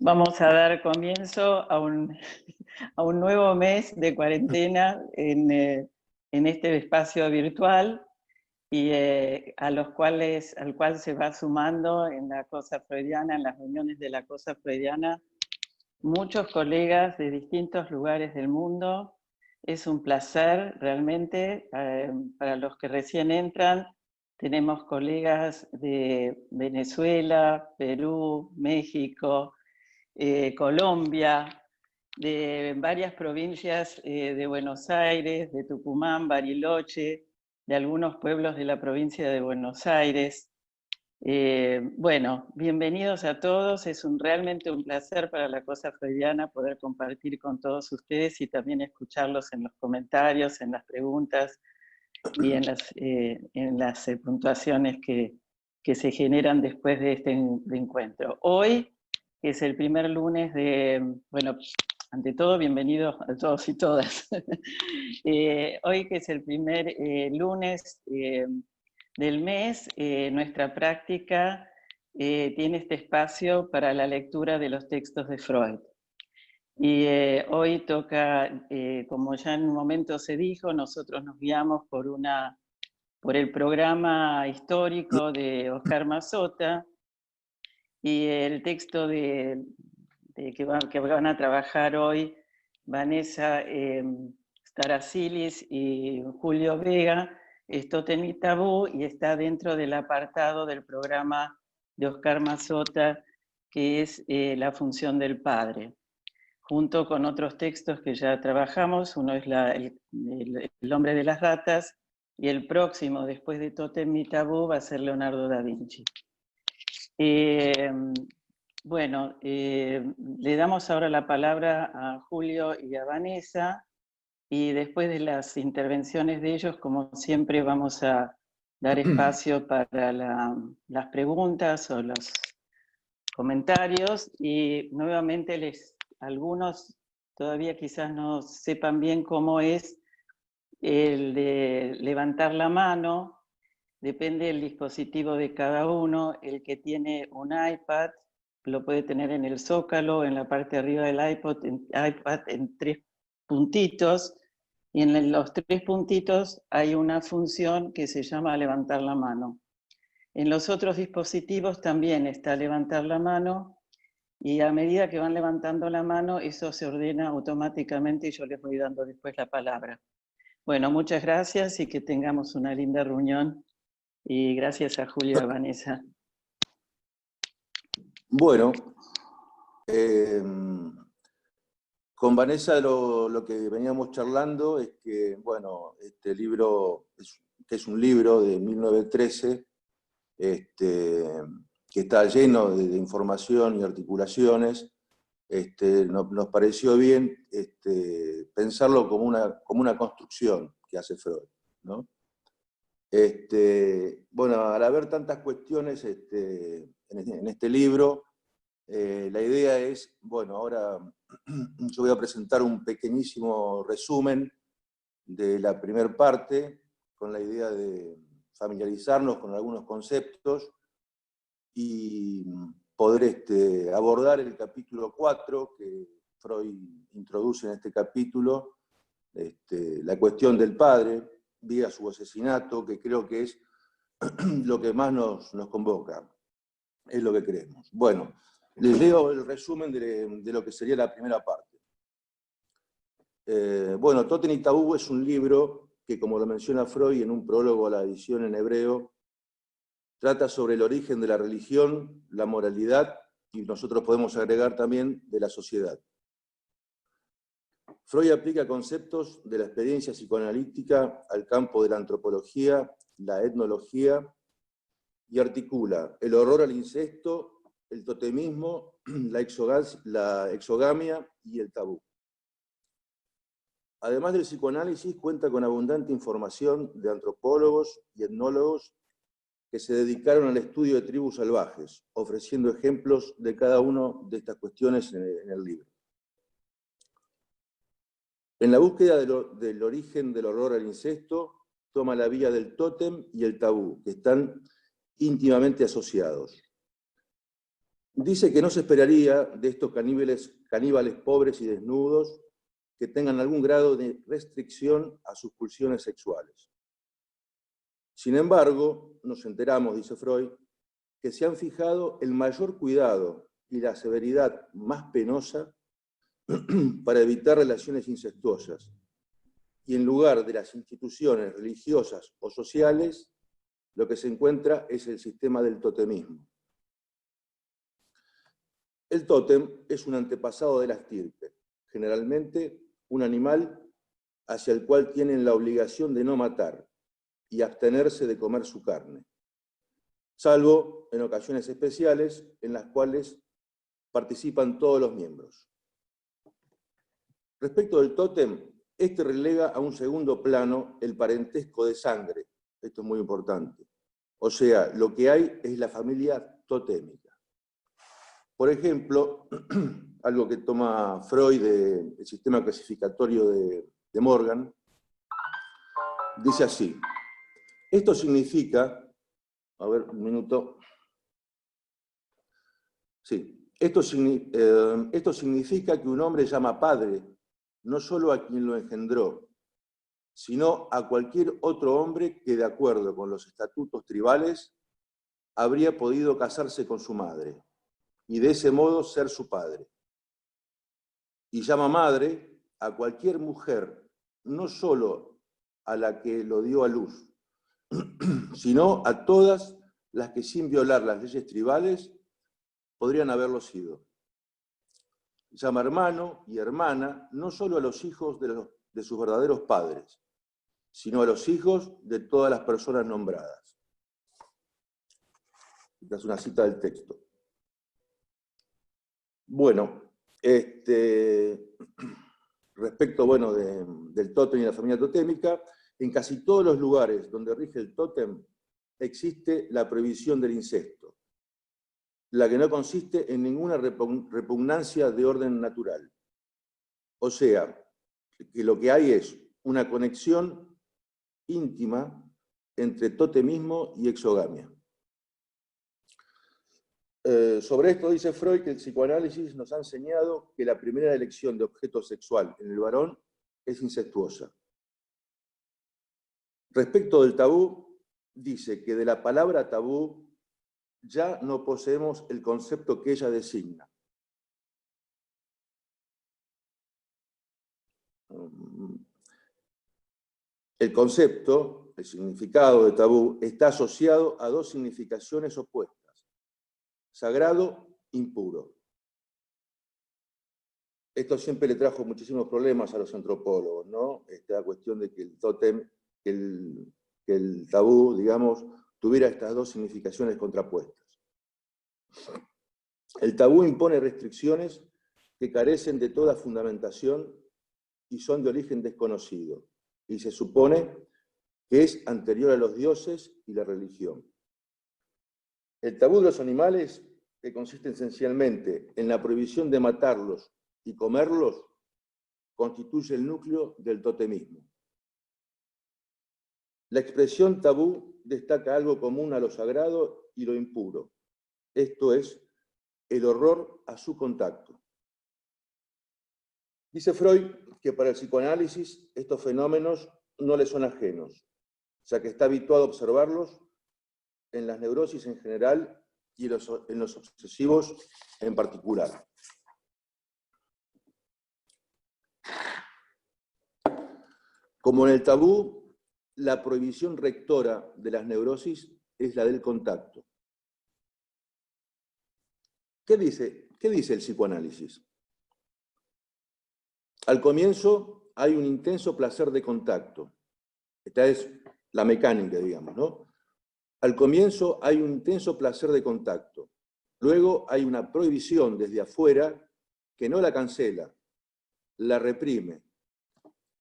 Vamos a dar comienzo a un, a un nuevo mes de cuarentena en este espacio virtual y al cual se va sumando en la Cosa Freudiana, en las reuniones de la Cosa Freudiana, muchos colegas de distintos lugares del mundo. Es un placer realmente. Para los que recién entran, tenemos colegas de Venezuela, Perú, México, Colombia, de varias provincias de Buenos Aires, de Tucumán, Bariloche, de algunos pueblos de la provincia de Buenos Aires. Bueno, bienvenidos a todos. Es realmente un placer para la Cosa Freudiana poder compartir con todos ustedes y también escucharlos en los comentarios, en las preguntas y en las puntuaciones que se generan después de este encuentro. Hoy, que es el primer lunes bueno, ante todo, bienvenidos a todos y todas. Hoy, que es el primer lunes del mes, nuestra práctica tiene este espacio para la lectura de los textos de Freud. Y hoy toca, como ya en un momento se dijo, nosotros nos guiamos por el programa histórico de Oscar Mazota, y el texto que van a trabajar hoy Vanessa Starasilis y Julio Vega, es Tótem y Tabú, y está dentro del apartado del programa de Oscar Mazota, que es La función del padre, junto con otros textos que ya trabajamos. Uno es el hombre de las ratas, y el próximo, después de Tótem y Tabú, va a ser Leonardo da Vinci. Bueno, le damos ahora la palabra a Julio y a Vanessa, y después de las intervenciones de ellos, como siempre, vamos a dar espacio para las preguntas o los comentarios. Y nuevamente, algunos todavía quizás no sepan bien cómo es el de levantar la mano. Depende del dispositivo de cada uno. El que tiene un iPad lo puede tener en el zócalo, en la parte de arriba del iPad, en 3 puntitos, y en los 3 puntitos hay una función que se llama levantar la mano. En los otros dispositivos también está levantar la mano, y a medida que van levantando la mano, eso se ordena automáticamente y yo les voy dando después la palabra. Bueno, muchas gracias y que tengamos una linda reunión. Y gracias a Julio y a Vanessa. Bueno, con Vanessa lo que veníamos charlando es que, bueno, este libro, que es un libro de 1913, que está lleno de información y articulaciones, nos pareció bien pensarlo como una construcción que hace Freud, ¿no? Bueno, al haber tantas cuestiones en este libro, la idea es, bueno, ahora yo voy a presentar un pequeñísimo resumen de la primera parte, con la idea de familiarizarnos con algunos conceptos y poder abordar el capítulo 4 que Freud introduce en este capítulo, la cuestión del padre, vía su asesinato, que creo que es lo que más nos convoca, es lo que creemos. Bueno, les leo el resumen de lo que sería la primera parte. Bueno, Tótem y Tabú es un libro que, como lo menciona Freud en un prólogo a la edición en hebreo, trata sobre el origen de la religión, la moralidad, y nosotros podemos agregar también de la sociedad. Freud aplica conceptos de la experiencia psicoanalítica al campo de la antropología, la etnología, y articula el horror al incesto, el totemismo, la exogamia y el tabú. Además del psicoanálisis, cuenta con abundante información de antropólogos y etnólogos que se dedicaron al estudio de tribus salvajes, ofreciendo ejemplos de cada una de estas cuestiones en el libro. En la búsqueda del origen del horror al incesto, toma la vía del tótem y el tabú, que están íntimamente asociados. Dice que no se esperaría de estos caníbales pobres y desnudos que tengan algún grado de restricción a sus pulsiones sexuales. Sin embargo, nos enteramos, dice Freud, que se han fijado el mayor cuidado y la severidad más penosa para evitar relaciones incestuosas, y en lugar de las instituciones religiosas o sociales, lo que se encuentra es el sistema del totemismo. El tótem es un antepasado de la estirpe, generalmente un animal hacia el cual tienen la obligación de no matar y abstenerse de comer su carne, salvo en ocasiones especiales en las cuales participan todos los miembros. Respecto del tótem, este relega a un segundo plano el parentesco de sangre, esto es muy importante, o sea, lo que hay es la familia totémica. Por ejemplo, algo que toma Freud del sistema clasificatorio de Morgan, dice así: esto significa, a ver, un minuto, sí, esto significa que un hombre llama padre no solo a quien lo engendró, sino a cualquier otro hombre que, de acuerdo con los estatutos tribales, habría podido casarse con su madre y de ese modo ser su padre. Y llama madre a cualquier mujer, no solo a la que lo dio a luz, sino a todas las que sin violar las leyes tribales podrían haberlo sido. Llama hermano y hermana no solo a los hijos de sus verdaderos padres, sino a los hijos de todas las personas nombradas. Esta es una cita del texto. Bueno, respecto del tótem y la familia totémica, en casi todos los lugares donde rige el tótem existe la prohibición del incesto, la que no consiste en ninguna repugnancia de orden natural. O sea, que lo que hay es una conexión íntima entre totemismo y exogamia. Sobre esto dice Freud que el psicoanálisis nos ha enseñado que la primera elección de objeto sexual en el varón es incestuosa. Respecto del tabú, dice que de la palabra tabú ya no poseemos el concepto que ella designa. El concepto, el significado de tabú, está asociado a dos significaciones opuestas: sagrado, impuro. Esto siempre le trajo muchísimos problemas a los antropólogos, ¿no? Esta cuestión de que el tótem, que el tabú, digamos, tuviera estas dos significaciones contrapuestas. El tabú impone restricciones que carecen de toda fundamentación y son de origen desconocido, y se supone que es anterior a los dioses y la religión. El tabú de los animales, que consiste esencialmente en la prohibición de matarlos y comerlos, constituye el núcleo del totemismo. La expresión tabú destaca algo común a lo sagrado y lo impuro, esto es, el horror a su contacto. Dice Freud que para el psicoanálisis estos fenómenos no le son ajenos, ya que está habituado a observarlos en las neurosis en general y en los obsesivos en particular. Como en el tabú, la prohibición rectora de las neurosis es la del contacto. ¿Qué dice el psicoanálisis? Al comienzo hay un intenso placer de contacto. Esta es la mecánica, digamos, ¿no? Al comienzo hay un intenso placer de contacto. Luego hay una prohibición desde afuera que no la cancela, la reprime,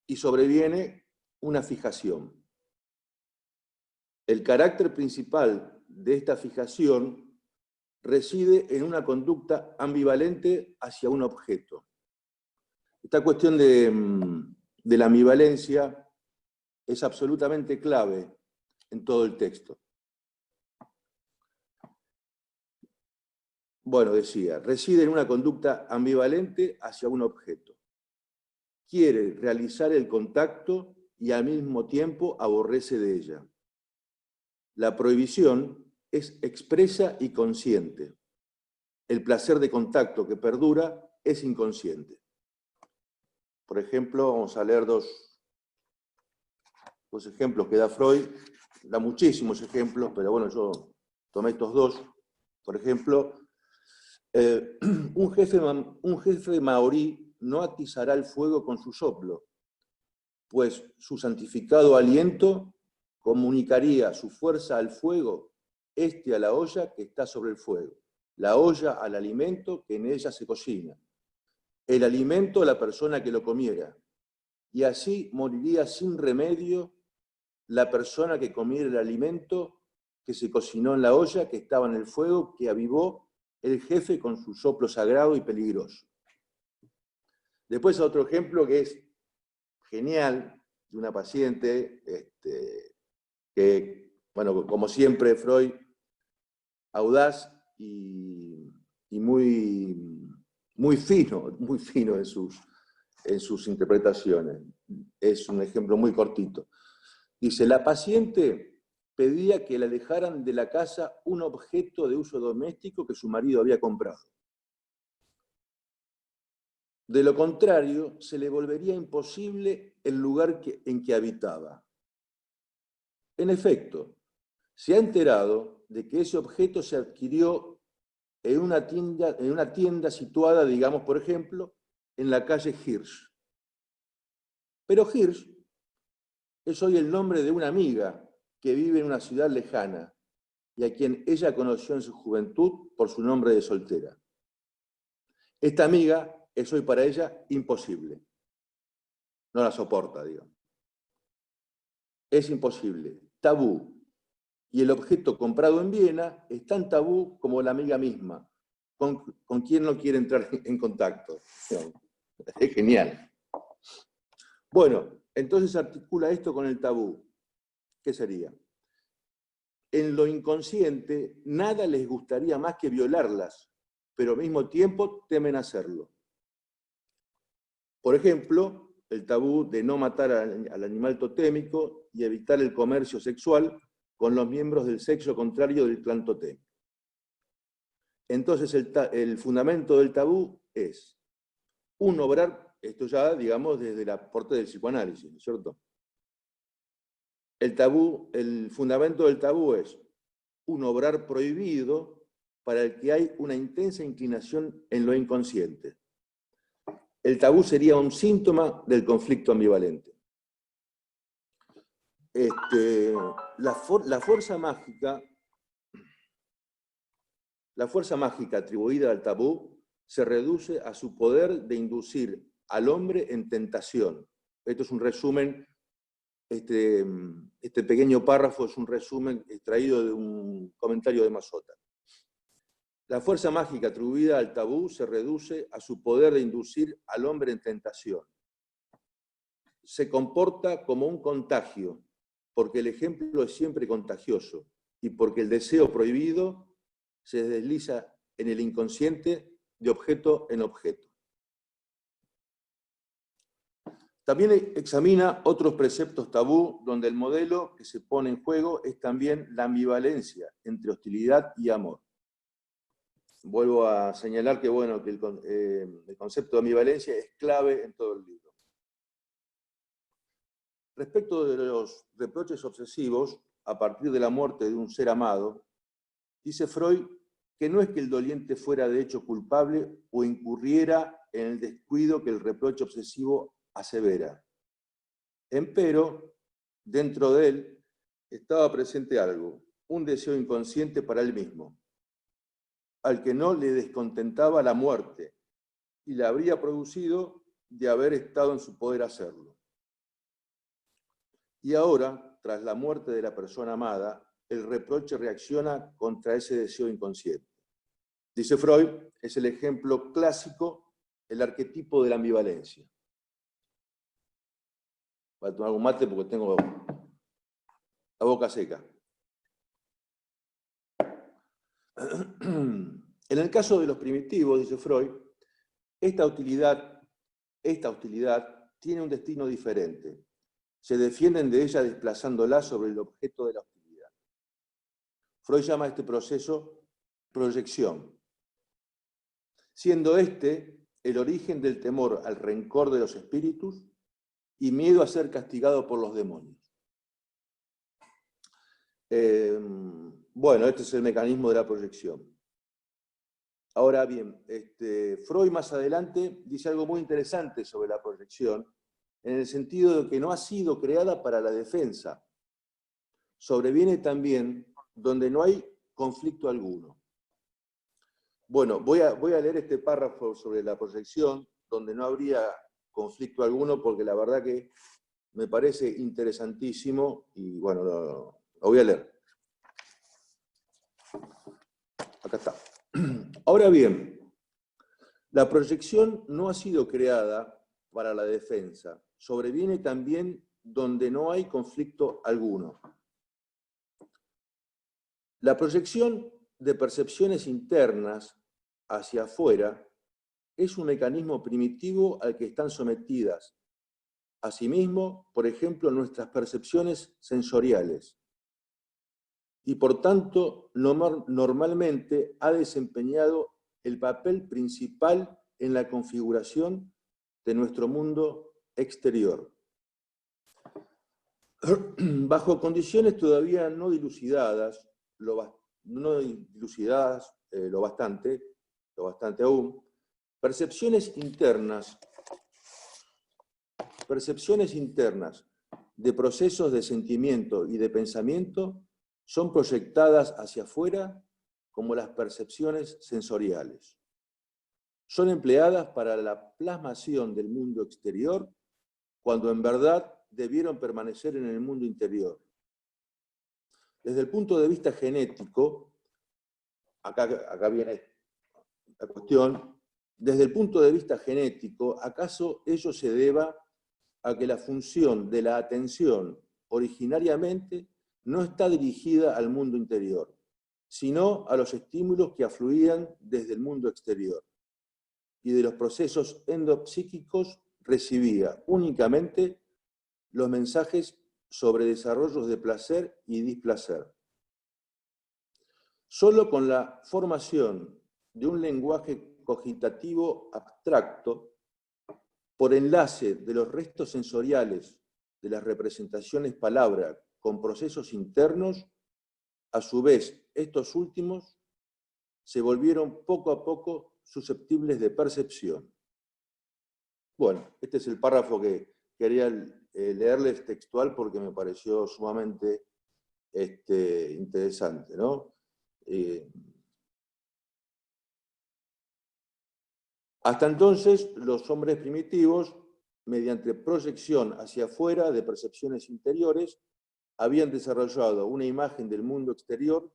y sobreviene una fijación. El carácter principal de esta fijación reside en una conducta ambivalente hacia un objeto. Esta cuestión de la ambivalencia es absolutamente clave en todo el texto. bueno, decía, reside en una conducta ambivalente hacia un objeto. Quiere realizar el contacto y al mismo tiempo aborrece de ella. La prohibición es expresa y consciente. El placer de contacto que perdura es inconsciente. Por ejemplo, vamos a leer dos ejemplos que da Freud. Da muchísimos ejemplos, pero bueno, yo tomé estos dos. Por ejemplo, un jefe maorí no atizará el fuego con su soplo, pues su santificado aliento comunicaría su fuerza al fuego, este a la olla que está sobre el fuego, la olla al alimento que en ella se cocina, el alimento a la persona que lo comiera, y así moriría sin remedio la persona que comiera el alimento que se cocinó en la olla que estaba en el fuego que avivó el jefe con su soplo sagrado y peligroso. Después otro ejemplo que es genial, de una paciente que, bueno, como siempre, Freud, audaz y muy fino en sus interpretaciones. Es un ejemplo muy cortito. Dice, la paciente pedía que le dejaran de la casa un objeto de uso doméstico que su marido había comprado. De lo contrario, se le volvería imposible el lugar en que habitaba. En efecto, se ha enterado de que ese objeto se adquirió en una tienda situada, digamos, por ejemplo, en la calle Hirsch. Pero Hirsch es hoy el nombre de una amiga que vive en una ciudad lejana y a quien ella conoció en su juventud por su nombre de soltera. Esta amiga es hoy para ella imposible. No la soporta, digamos. Es imposible, tabú. Y el objeto comprado en Viena es tan tabú como la amiga misma, con quien no quiere entrar en contacto. Es genial. Bueno, entonces articula esto con el tabú. ¿Qué sería? En lo inconsciente, nada les gustaría más que violarlas, pero al mismo tiempo temen hacerlo. Por ejemplo, el tabú de no matar al animal totémico y evitar el comercio sexual con los miembros del sexo contrario del clan totémico. Entonces el fundamento del tabú es un obrar, esto ya digamos desde el aporte del psicoanálisis, ¿no es cierto? El fundamento del tabú es un obrar prohibido para el que hay una intensa inclinación en lo inconsciente. El tabú sería un síntoma del conflicto ambivalente. La fuerza mágica atribuida al tabú se reduce a su poder de inducir al hombre en tentación. Esto es un resumen, este pequeño párrafo es un resumen extraído de un comentario de Mazota. La fuerza mágica atribuida al tabú se reduce a su poder de inducir al hombre en tentación. Se comporta como un contagio, porque el ejemplo es siempre contagioso y porque el deseo prohibido se desliza en el inconsciente de objeto en objeto. También examina otros preceptos tabú donde el modelo que se pone en juego es también la ambivalencia entre hostilidad y amor. Vuelvo a señalar que, bueno, que el concepto de ambivalencia es clave en todo el libro. Respecto de los reproches obsesivos, a partir de la muerte de un ser amado, dice Freud que no es que el doliente fuera de hecho culpable o incurriera en el descuido que el reproche obsesivo asevera. Empero, dentro de él estaba presente algo, un deseo inconsciente para él mismo, al que no le descontentaba la muerte, y la habría producido de haber estado en su poder hacerlo. Y ahora, tras la muerte de la persona amada, el reproche reacciona contra ese deseo inconsciente. Dice Freud, es el ejemplo clásico, el arquetipo de la ambivalencia. Voy a tomar un mate porque tengo la boca seca. En el caso de los primitivos, dice Freud, esta hostilidad tiene un destino diferente. Se defienden de ella desplazándola sobre el objeto de la hostilidad. Freud llama a este proceso proyección, siendo este el origen del temor al rencor de los espíritus y miedo a ser castigado por los demonios. Bueno, este es el mecanismo de la proyección. Ahora bien, Freud más adelante dice algo muy interesante sobre la proyección, en el sentido de que no ha sido creada para la defensa. Sobreviene también donde no hay conflicto alguno. Bueno, voy a leer este párrafo sobre la proyección, donde no habría conflicto alguno, porque la verdad que me parece interesantísimo, y bueno, lo voy a leer. Acá está. Ahora bien, la proyección no ha sido creada para la defensa. Sobreviene también donde no hay conflicto alguno. La proyección de percepciones internas hacia afuera es un mecanismo primitivo al que están sometidas, asimismo, por ejemplo, nuestras percepciones sensoriales, y por tanto normalmente ha desempeñado el papel principal en la configuración de nuestro mundo exterior. Bajo condiciones todavía no dilucidadas, lo bastante aún, percepciones internas de procesos de sentimiento y de pensamiento son proyectadas hacia afuera como las percepciones sensoriales. Son empleadas para la plasmación del mundo exterior cuando en verdad debieron permanecer en el mundo interior. Desde el punto de vista genético, acá viene la cuestión, desde el punto de vista genético, ¿acaso ello se deba a que la función de la atención originariamente no está dirigida al mundo interior, sino a los estímulos que afluían desde el mundo exterior, y de los procesos endopsíquicos recibía únicamente los mensajes sobre desarrollos de placer y displacer? Solo con la formación de un lenguaje cogitativo abstracto, por enlace de los restos sensoriales de las representaciones palabra con procesos internos, a su vez, estos últimos se volvieron poco a poco susceptibles de percepción. Bueno, este es el párrafo que quería leerles textual porque me pareció sumamente interesante, ¿no? Hasta entonces, los hombres primitivos, mediante proyección hacia afuera de percepciones interiores, habían desarrollado una imagen del mundo exterior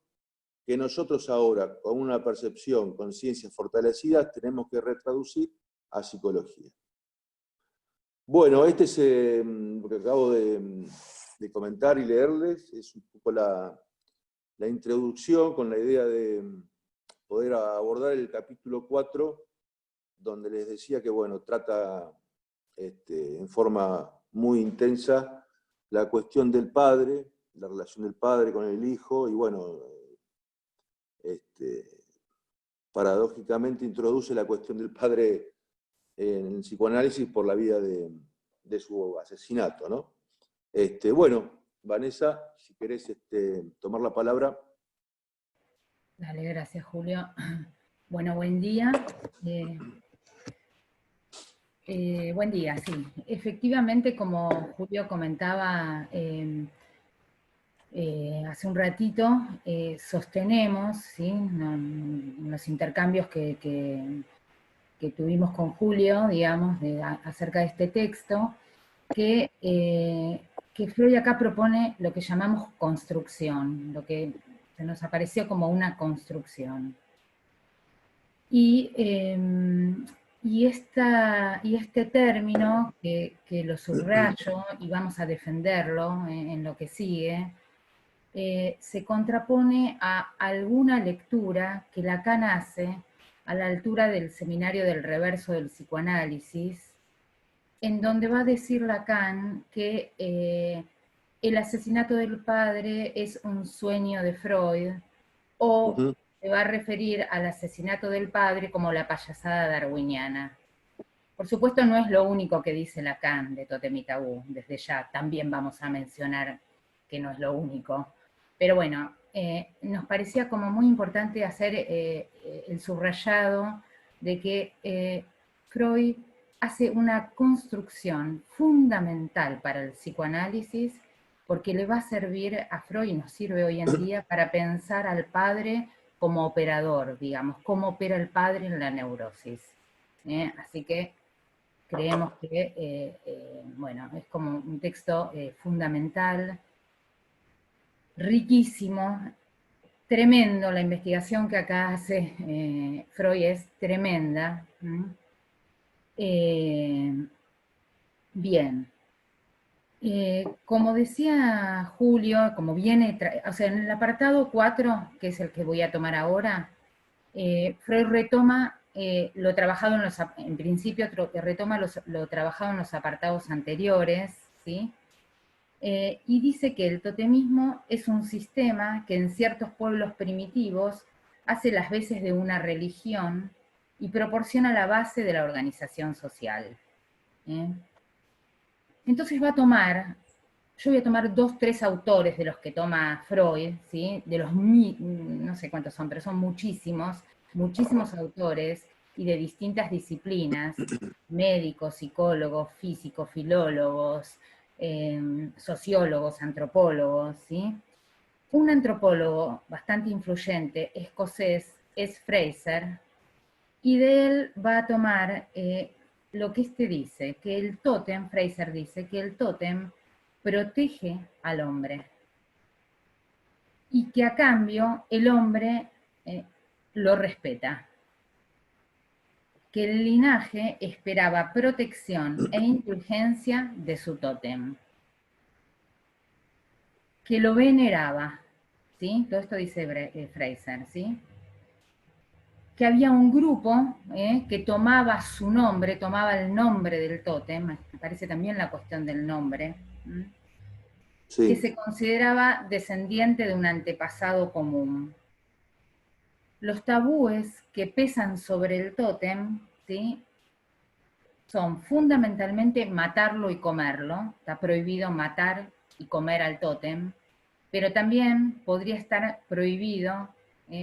que nosotros ahora, con una percepción, conciencia fortalecida, tenemos que retraducir a psicología. Bueno, este es lo que acabo de comentar y leerles, es un poco la introducción con la idea de poder abordar el capítulo 4, donde les decía que, bueno, trata en forma muy intensa la cuestión del padre, la relación del padre con el hijo, y bueno, paradójicamente introduce la cuestión del padre en el psicoanálisis por la vía de su asesinato, ¿no? Bueno, Vanessa, si querés tomar la palabra. Dale, gracias, Julio. Bueno, buen día. Buen día, sí. Efectivamente, como Julio comentaba hace un ratito, sostenemos, ¿sí?, en los intercambios que tuvimos con Julio, digamos, acerca de este texto, que Freud acá propone lo que llamamos construcción, lo que se nos apareció como una construcción. Y este término, que lo subrayo y vamos a defenderlo en lo que sigue, se contrapone a alguna lectura que Lacan hace a la altura del seminario del reverso del psicoanálisis, en donde va a decir Lacan que el asesinato del padre es un sueño de Freud, o se va a referir al asesinato del padre como la payasada darwiniana. Por supuesto no es lo único que dice Lacan de Tótem y Tabú, desde ya también vamos a mencionar que no es lo único. Pero bueno, nos parecía como muy importante hacer el subrayado de que Freud hace una construcción fundamental para el psicoanálisis, porque le va a servir a Freud y nos sirve hoy en día para pensar al padre como operador, digamos, cómo opera el padre en la neurosis. Así que creemos que, bueno, es como un texto fundamental, riquísimo, tremendo. La investigación que acá hace Freud es tremenda. Bien. Como decía Julio, como viene, o sea, en el apartado 4, que es el que voy a tomar ahora, Freud retoma lo trabajado en principio retoma lo trabajado en los apartados anteriores, ¿sí? Y dice que el totemismo es un sistema que en ciertos pueblos primitivos hace las veces de una religión y proporciona la base de la organización social. Entonces va a tomar, yo voy a tomar 2, 3 autores de los que toma Freud, ¿sí? De los, no sé cuántos son, pero son muchísimos, muchísimos autores y de distintas disciplinas, médicos, psicólogos, físicos, filólogos, sociólogos, antropólogos, ¿sí? Un antropólogo bastante influyente, escocés, es Fraser, y de él va a tomar lo que este dice, que el tótem, Fraser dice, que el tótem protege al hombre y que a cambio el hombre lo respeta, que el linaje esperaba protección e indulgencia de su tótem, que lo veneraba, ¿sí? Todo esto dice Fraser, ¿sí? Que había un grupo que tomaba su nombre, tomaba el nombre del tótem, me parece también la cuestión del nombre, sí, que se consideraba descendiente de un antepasado común. Los tabúes que pesan sobre el tótem, ¿sí? Son fundamentalmente matarlo y comerlo, está prohibido matar y comer al tótem, pero también podría estar prohibido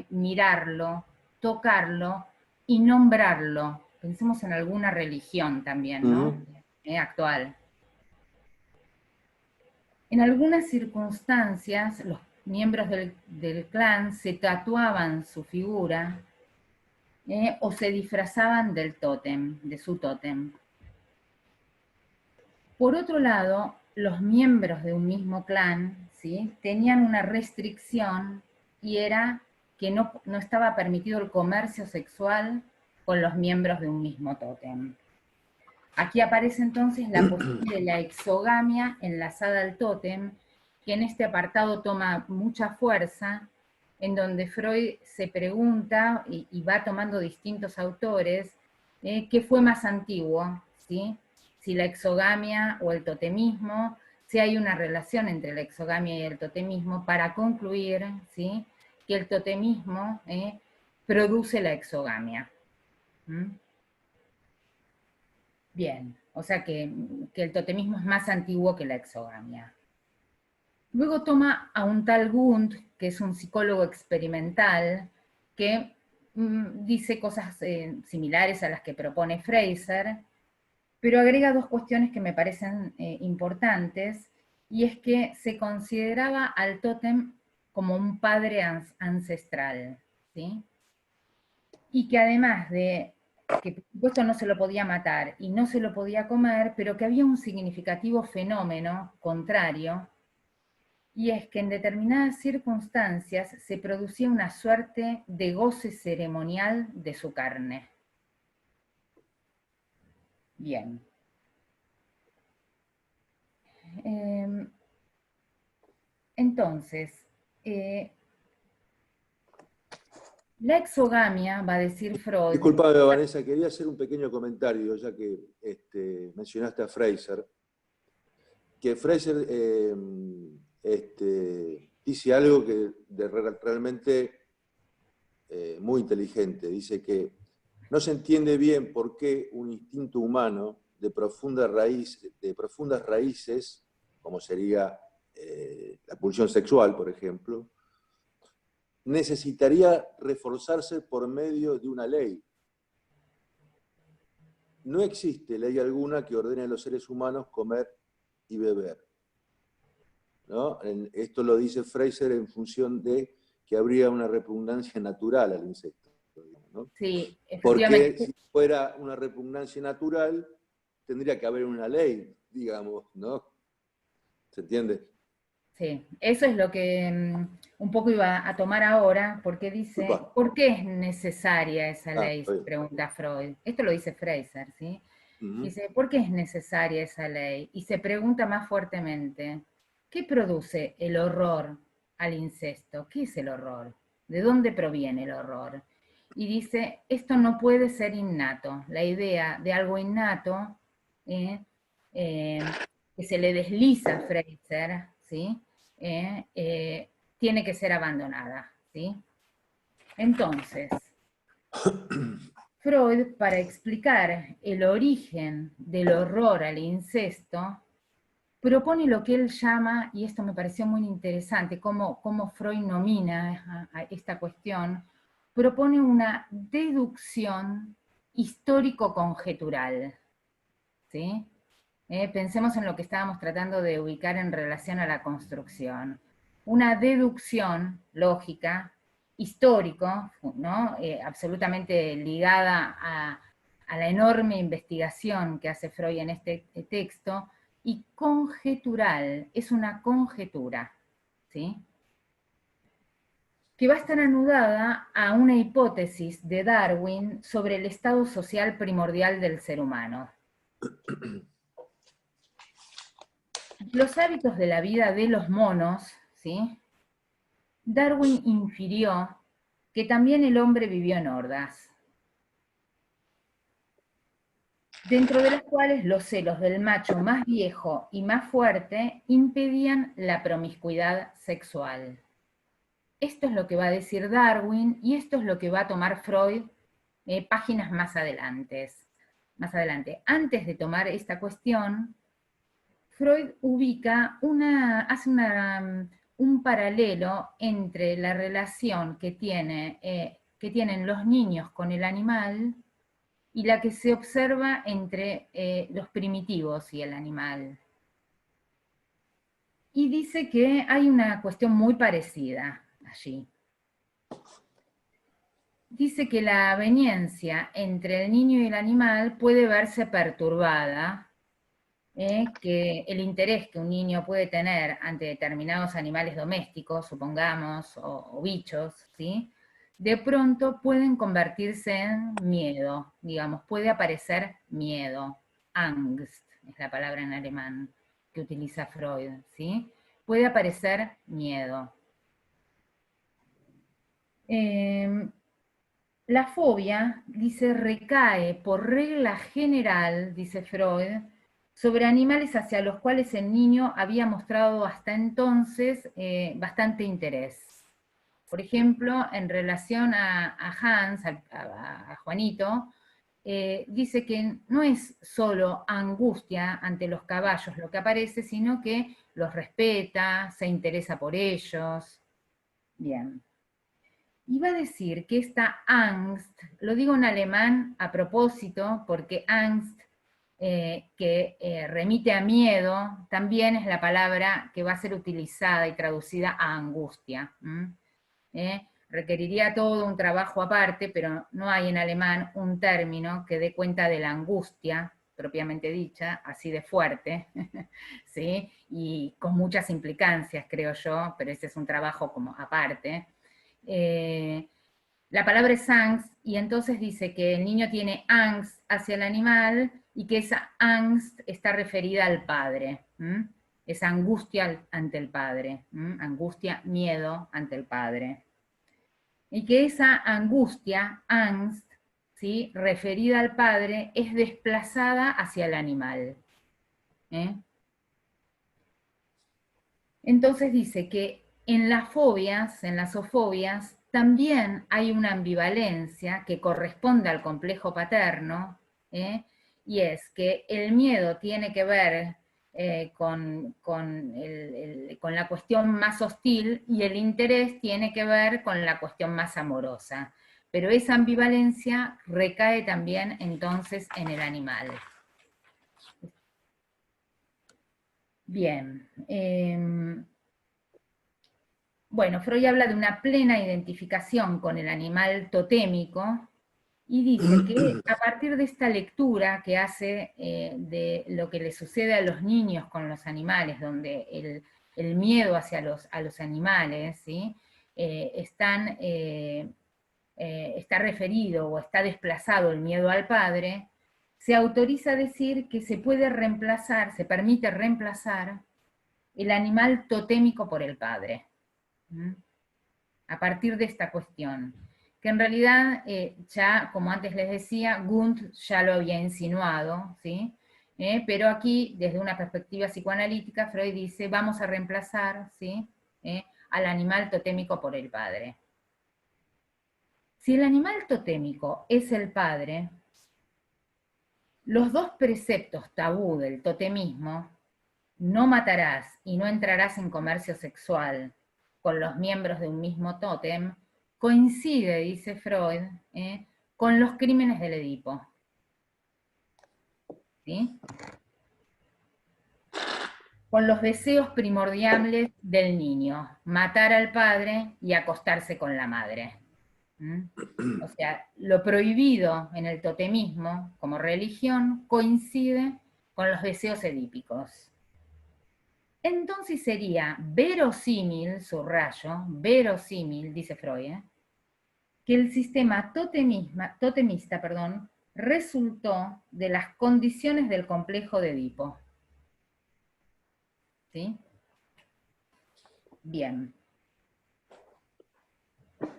mirarlo, tocarlo y nombrarlo. Pensemos en alguna religión también, ¿no? Actual. En algunas circunstancias, los miembros del clan se tatuaban su figura o se disfrazaban del tótem, de su tótem. Por otro lado, los miembros de un mismo clan, ¿sí? Tenían una restricción y era que no estaba permitido el comercio sexual con los miembros de un mismo tótem. Aquí aparece entonces la cuestión de la exogamia enlazada al tótem, que en este apartado toma mucha fuerza, en donde Freud se pregunta, y va tomando distintos autores, ¿qué fue más antiguo? ¿Sí? Si la exogamia o el totemismo, si hay una relación entre la exogamia y el totemismo, para concluir, ¿sí?, que el totemismo produce la exogamia. Bien, o sea que el totemismo es más antiguo que la exogamia. Luego toma a un tal Gunt, que es un psicólogo experimental, que dice cosas similares a las que propone Fraser, pero agrega 2 cuestiones que me parecen importantes, y es que se consideraba al tótem como un padre ancestral, ¿sí? Y que además de que por supuesto no se lo podía matar y no se lo podía comer, pero que había un significativo fenómeno contrario, y es que en determinadas circunstancias se producía una suerte de goce ceremonial de su carne. Bien. Entonces, La exogamia, va a decir Freud. Disculpame, Vanessa, quería hacer un pequeño comentario, ya que mencionaste a Fraser. Que Fraser dice algo que realmente muy inteligente. Dice que no se entiende bien por qué un instinto humano de profundas raíces, como sería la pulsión sexual, por ejemplo, necesitaría reforzarse por medio de una ley. No existe ley alguna que ordene a los seres humanos comer y beber, ¿no? Esto lo dice Fraser en función de que habría una repugnancia natural al insecto, ¿no? Sí, Porque efectivamente. si fuera una repugnancia natural, tendría que haber una ley, digamos, ¿no? ¿Se entiende? Sí, eso es lo que un poco iba a tomar ahora, porque dice, Disculpa. ¿por qué es necesaria esa Ah, ley? está bien. Pregunta Freud. Esto lo dice Fraser, ¿sí? Uh-huh. Dice, ¿por qué es necesaria esa ley? Y se pregunta más fuertemente, ¿qué produce el horror al incesto? ¿Qué es el horror? ¿De dónde proviene el horror? Y dice, esto no puede ser innato. La idea de algo innato, ¿eh? Que se le desliza a Fraser, ¿sí? Tiene que ser abandonada, ¿sí? Entonces, Freud, para explicar el origen del horror al incesto, propone lo que él llama, y esto me pareció muy interesante, cómo Freud nomina a esta cuestión, propone una deducción histórico-conjetural, ¿sí? Pensemos en lo que estábamos tratando de ubicar en relación a la construcción. Una deducción lógica, histórico, ¿no? Absolutamente ligada a la enorme investigación que hace Freud en este texto, y conjetural, es una conjetura, ¿sí? Que va a estar anudada a una hipótesis de Darwin sobre el estado social primordial del ser humano. Los hábitos de la vida de los monos, ¿sí? Darwin infirió que también el hombre vivió en hordas, dentro de las cuales los celos del macho más viejo y más fuerte impedían la promiscuidad sexual. Esto es lo que va a decir Darwin y esto es lo que va a tomar Freud páginas más adelante. Antes de tomar esta cuestión, Freud hace un paralelo entre la relación que tienen los niños con el animal y la que se observa entre los primitivos y el animal. Y dice que hay una cuestión muy parecida allí. Dice que la aveniencia entre el niño y el animal puede verse perturbada, que el interés que un niño puede tener ante determinados animales domésticos, supongamos, o bichos, ¿sí? De pronto pueden convertirse en miedo, digamos, puede aparecer miedo, Angst, es la palabra en alemán que utiliza Freud, ¿sí? Puede aparecer miedo. La fobia, dice, recae por regla general, dice Freud, sobre animales hacia los cuales el niño había mostrado hasta entonces bastante interés. Por ejemplo, en relación a Hans, a Juanito, dice que no es solo angustia ante los caballos lo que aparece, sino que los respeta, se interesa por ellos. Bien. Y va a decir que esta Angst, lo digo en alemán a propósito, porque Angst, que remite a miedo, también es la palabra que va a ser utilizada y traducida a angustia. Requeriría todo un trabajo aparte, pero no hay en alemán un término que dé cuenta de la angustia, propiamente dicha, así de fuerte, ¿sí? Y con muchas implicancias, creo yo, pero ese es un trabajo como aparte. La palabra es angst, y entonces dice que el niño tiene angst hacia el animal y que esa angst está referida al padre. Es angustia ante el padre, angustia, miedo ante el padre. Y que esa angustia, angst, ¿sí?, referida al padre, es desplazada hacia el animal. Entonces dice que en las fobias, en las zoofobias, también hay una ambivalencia que corresponde al complejo paterno, y es que el miedo tiene que ver con la cuestión más hostil y el interés tiene que ver con la cuestión más amorosa. Pero esa ambivalencia recae también entonces en el animal. Bien. Bueno, Freud habla de una plena identificación con el animal totémico y dice que a partir de esta lectura que hace de lo que le sucede a los niños con los animales, donde el miedo hacia a los animales, ¿sí?, está referido o está desplazado el miedo al padre, se autoriza a decir que se puede reemplazar, se permite reemplazar el animal totémico por el padre. A partir de esta cuestión, que en realidad ya, como antes les decía, Wundt ya lo había insinuado, ¿sí? Pero aquí, desde una perspectiva psicoanalítica, Freud dice, vamos a reemplazar, ¿sí?, al animal totémico por el padre. Si el animal totémico es el padre, los dos preceptos tabú del totemismo, no matarás y no entrarás en comercio sexual con los miembros de un mismo tótem, coincide, dice Freud, con los crímenes del Edipo. ¿Sí? Con los deseos primordiales del niño, matar al padre y acostarse con la madre. O sea, lo prohibido en el totemismo como religión coincide con los deseos edípicos. Entonces sería verosímil, subrayo, verosímil, dice Freud, que el sistema totemista, resultó de las condiciones del complejo de Edipo. ¿Sí? Bien.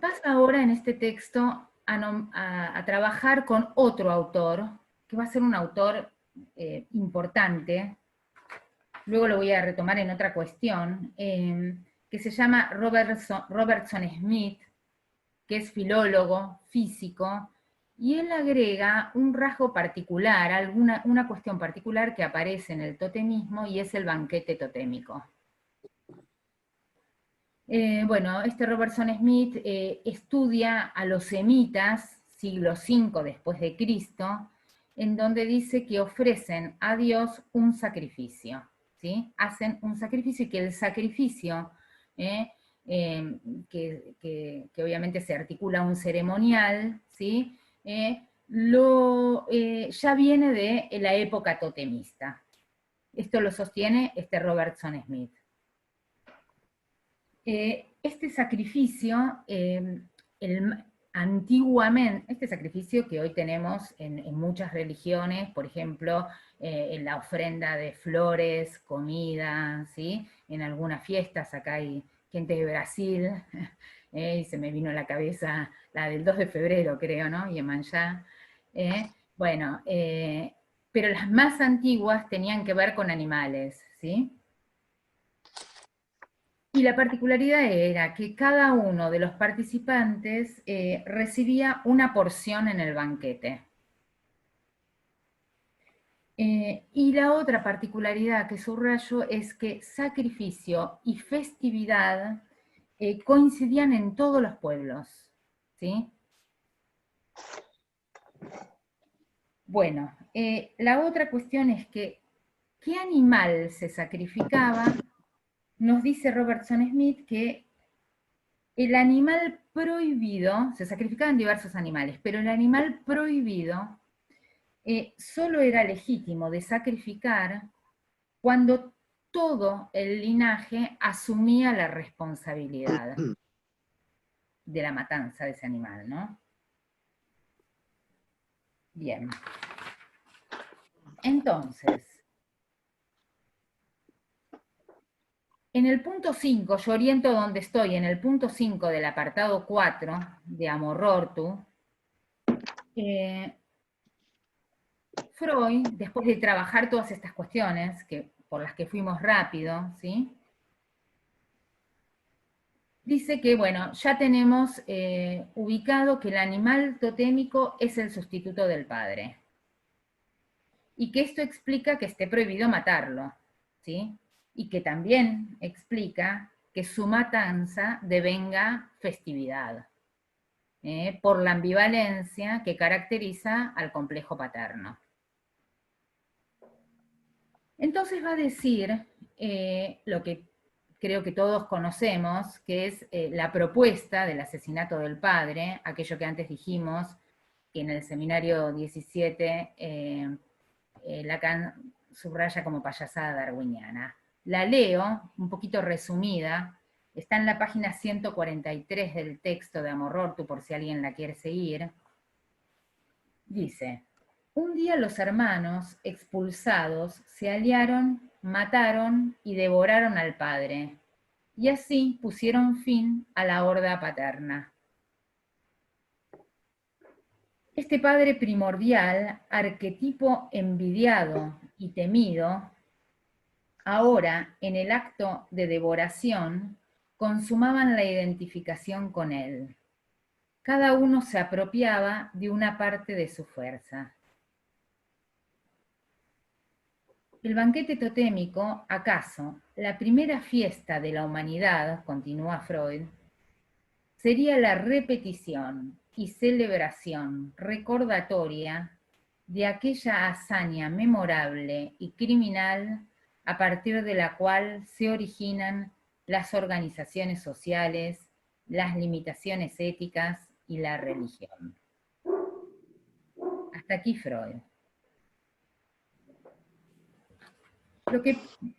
Pasa ahora en este texto a trabajar con otro autor, que va a ser un autor importante, luego lo voy a retomar en otra cuestión, que se llama Robertson Smith, que es filólogo, físico, y él agrega un rasgo particular, una cuestión particular que aparece en el totemismo, y es el banquete totémico. Bueno, este Robertson Smith estudia a los semitas, siglo V después de Cristo, en donde dice que ofrecen a Dios un sacrificio, ¿sí? Hacen un sacrificio y que el sacrificio, que obviamente se articula un ceremonial, ¿sí?, ya viene de la época totemista. Esto lo sostiene este Robertson Smith. Este sacrificio, antiguamente, este sacrificio que hoy tenemos en muchas religiones, por ejemplo, en la ofrenda de flores, comida, ¿sí?, en algunas fiestas, acá hay gente de Brasil, y se me vino a la cabeza la del 2 de febrero, creo, ¿no?, Iemanjá. Bueno, pero las más antiguas tenían que ver con animales, ¿sí? Y la particularidad era que cada uno de los participantes recibía una porción en el banquete. Y la otra particularidad que subrayo es que sacrificio y festividad coincidían en todos los pueblos, ¿sí? Bueno, la otra cuestión es que, ¿qué animal se sacrificaba? Nos dice Robertson Smith que el animal prohibido, se sacrificaban diversos animales, pero el animal prohibido solo era legítimo de sacrificar cuando todo el linaje asumía la responsabilidad de la matanza de ese animal, ¿no? Bien. Entonces, En el punto 5, yo oriento donde estoy, en el punto 5 del apartado 4 de Amorortu, Freud, después de trabajar todas estas cuestiones, por las que fuimos rápido, ¿sí? Dice que, bueno, ya tenemos ubicado que el animal totémico es el sustituto del padre. Y que esto explica que esté prohibido matarlo, ¿sí? Y que también explica que su matanza devenga festividad, por la ambivalencia que caracteriza al complejo paterno. Entonces va a decir lo que creo que todos conocemos, que es la propuesta del asesinato del padre, aquello que antes dijimos, que en el seminario 17 Lacan subraya como payasada darwiniana. La leo, un poquito resumida, está en la página 143 del texto de Amorortu, por si alguien la quiere seguir. Dice: un día los hermanos, expulsados, se aliaron, mataron y devoraron al padre, y así pusieron fin a la horda paterna. Este padre primordial, arquetipo envidiado y temido, ahora, en el acto de devoración, consumaban la identificación con él. Cada uno se apropiaba de una parte de su fuerza. El banquete totémico, acaso, la primera fiesta de la humanidad, continúa Freud, sería la repetición y celebración recordatoria de aquella hazaña memorable y criminal a partir de la cual se originan las organizaciones sociales, las limitaciones éticas y la religión. Hasta aquí Freud.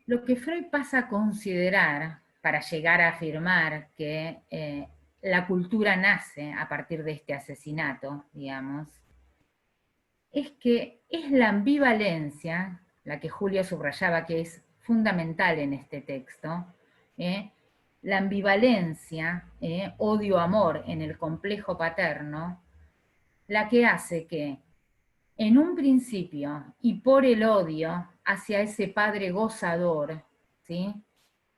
Lo que Freud pasa a considerar para llegar a afirmar que la cultura nace a partir de este asesinato, digamos, es que es la ambivalencia, la que Julio subrayaba que es fundamental en este texto, la ambivalencia, odio-amor en el complejo paterno, la que hace que en un principio y por el odio hacia ese padre gozador, ¿sí?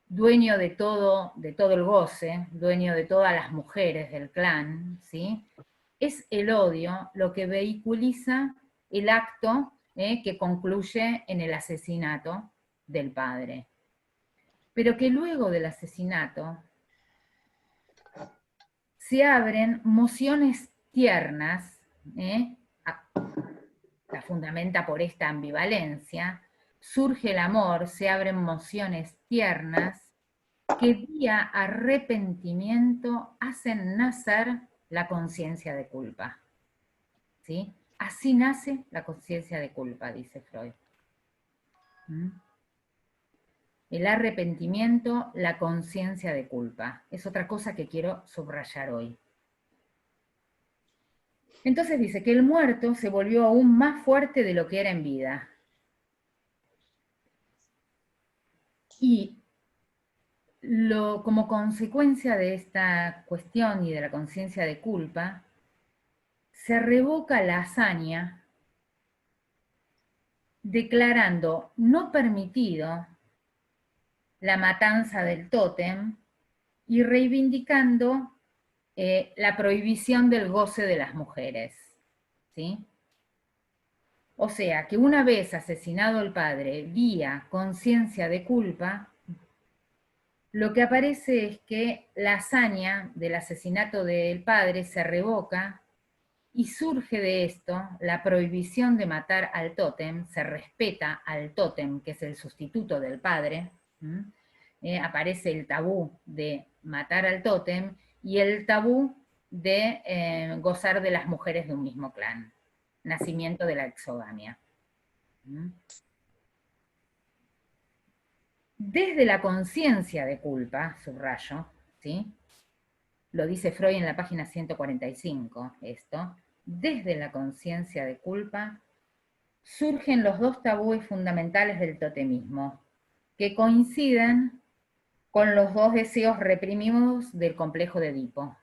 Dueño de todo el goce, dueño de todas las mujeres del clan, ¿sí? Es el odio lo que vehiculiza el acto que concluye en el asesinato del padre. Pero que luego del asesinato se abren mociones tiernas, la fundamenta por esta ambivalencia, surge el amor, se abren mociones tiernas que vía arrepentimiento hacen nacer la conciencia de culpa. ¿Sí? Así nace la conciencia de culpa, dice Freud. El arrepentimiento, la conciencia de culpa. Es otra cosa que quiero subrayar hoy. Entonces dice que el muerto se volvió aún más fuerte de lo que era en vida. Y como consecuencia de esta cuestión y de la conciencia de culpa, se revoca la hazaña declarando no permitido la matanza del tótem y reivindicando la prohibición del goce de las mujeres, ¿sí? O sea, que una vez asesinado el padre vía conciencia de culpa, lo que aparece es que la hazaña del asesinato del padre se revoca y surge de esto la prohibición de matar al tótem, se respeta al tótem, que es el sustituto del padre, aparece el tabú de matar al tótem y el tabú de gozar de las mujeres de un mismo clan, nacimiento de la exogamia. Desde la conciencia de culpa, subrayo, ¿sí? Lo dice Freud en la página 145, esto, desde la conciencia de culpa, surgen los dos tabúes fundamentales del totemismo, que coinciden con los dos deseos reprimidos del complejo de Edipo.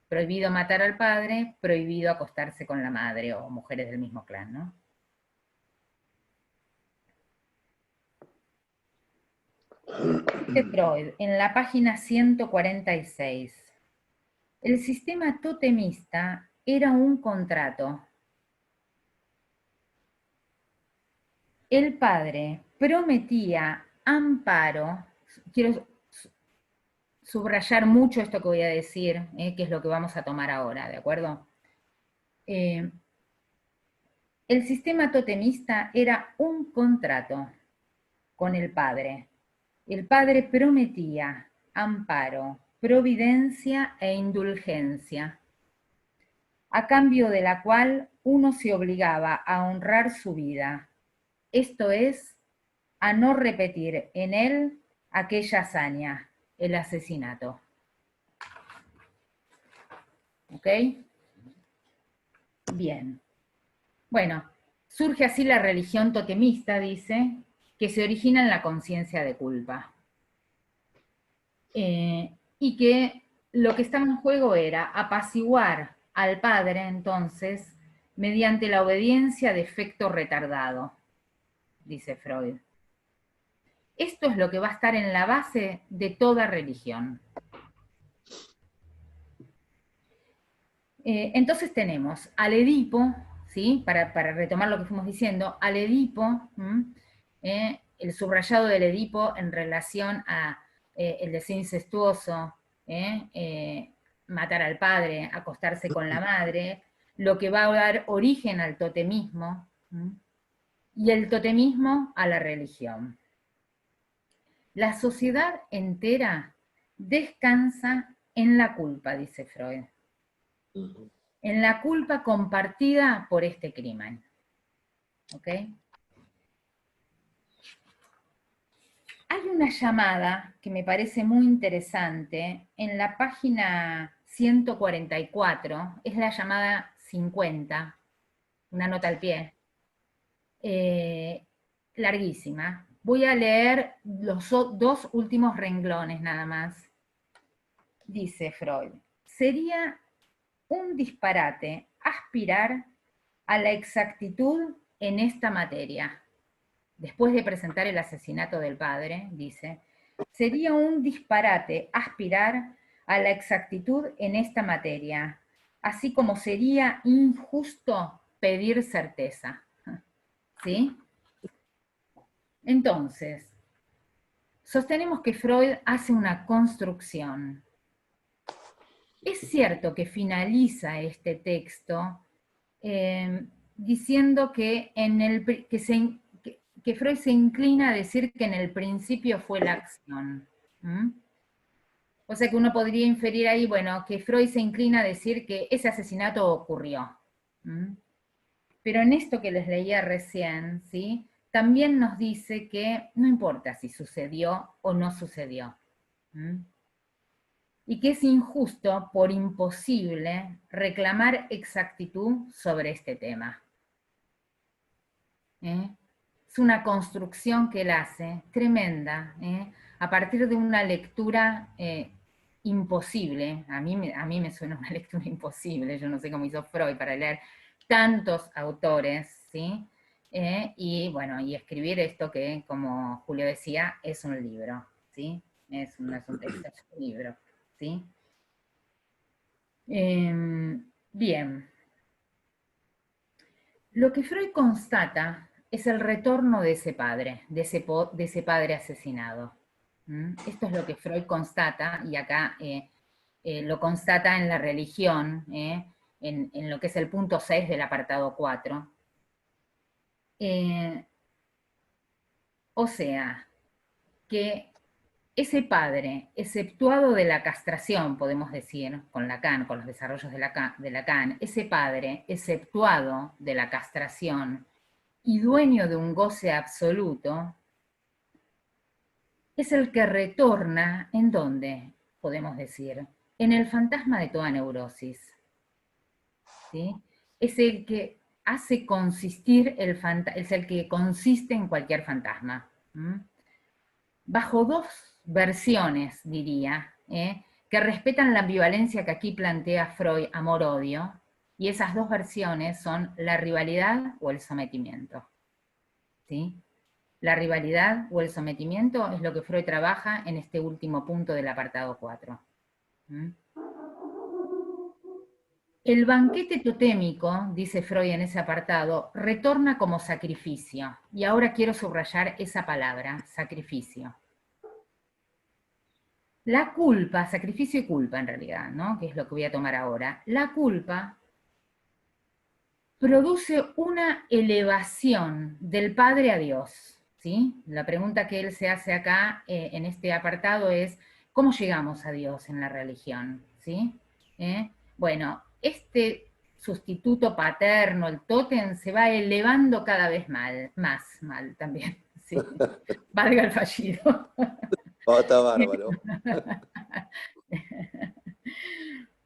Prohibido matar al padre, prohibido acostarse con la madre o mujeres del mismo clan, ¿no? Dice Freud, en la página 146, el sistema totemista era un contrato. El padre prometía amparo, quiero subrayar mucho esto que voy a decir, que es lo que vamos a tomar ahora, ¿de acuerdo? El sistema totemista era un contrato con el padre. El padre prometía amparo, providencia e indulgencia, a cambio de la cual uno se obligaba a honrar su vida, esto es, a no repetir en él aquella hazaña, el asesinato. ¿Ok? Bien. Bueno, surge así la religión totemista, dice, que se origina en la conciencia de culpa. Y que lo que estaba en juego era apaciguar al padre, entonces, mediante la obediencia de efecto retardado, dice Freud. Esto es lo que va a estar en la base de toda religión. Entonces tenemos al Edipo, ¿sí? Para retomar lo que fuimos diciendo, al Edipo, el subrayado del Edipo en relación a el deseo incestuoso, matar al padre, acostarse con la madre, lo que va a dar origen al totemismo, y el totemismo a la religión. La sociedad entera descansa en la culpa, dice Freud. En la culpa compartida por este crimen. ¿Ok? Hay una llamada que me parece muy interesante en la página 144, es la llamada 50, una nota al pie, larguísima. Voy a leer los dos últimos renglones nada más. Dice Freud, sería un disparate aspirar a la exactitud en esta materia. Después de presentar el asesinato del padre, dice, sería un disparate aspirar a la exactitud en esta materia, así como sería injusto pedir certeza. ¿Sí? Entonces, sostenemos que Freud hace una construcción. Es cierto que finaliza este texto diciendo que, que Freud se inclina a decir que en el principio fue la acción. O sea que uno podría inferir ahí, bueno, que Freud se inclina a decir que ese asesinato ocurrió. Pero en esto que les leía recién, ¿sí? También nos dice que no importa si sucedió o no sucedió. Y que es injusto, por imposible, reclamar exactitud sobre este tema. Es una construcción que él hace, tremenda, a partir de una lectura imposible. A mí me suena una lectura imposible, yo no sé cómo hizo Freud para leer tantos autores, ¿sí? Y bueno, y escribir esto que, como Julio decía, es un libro, ¿sí? Es un texto, es un libro, ¿sí? Bien. Lo que Freud constata es el retorno de ese padre, de ese padre asesinado. Esto es lo que Freud constata, y acá lo constata en la religión, en lo que es el punto 6 del apartado 4. O sea, que ese padre, exceptuado de la castración, podemos decir, con Lacan, con los desarrollos de Lacan, ese padre, exceptuado de la castración y dueño de un goce absoluto, es el que retorna, ¿en dónde? Podemos decir, en el fantasma de toda neurosis. ¿Sí? Es el que hace consistir es el que consiste en cualquier fantasma. Bajo dos versiones, diría, que respetan la ambivalencia que aquí plantea Freud, amor-odio, y esas dos versiones son la rivalidad o el sometimiento. ¿Sí? La rivalidad o el sometimiento es lo que Freud trabaja en este último punto del apartado 4. ¿Mm? El banquete totémico, dice Freud en ese apartado, retorna como sacrificio. Y ahora quiero subrayar esa palabra, sacrificio. La culpa, sacrificio y culpa en realidad, ¿no? Que es lo que voy a tomar ahora. La culpa produce una elevación del Padre a Dios, ¿sí? La pregunta que él se hace acá en este apartado es, ¿cómo llegamos a Dios en la religión? ¿Sí? Bueno, este sustituto paterno, el tótem, se va elevando cada vez más mal también, ¿sí? Valga el fallido. Oh, está bárbaro.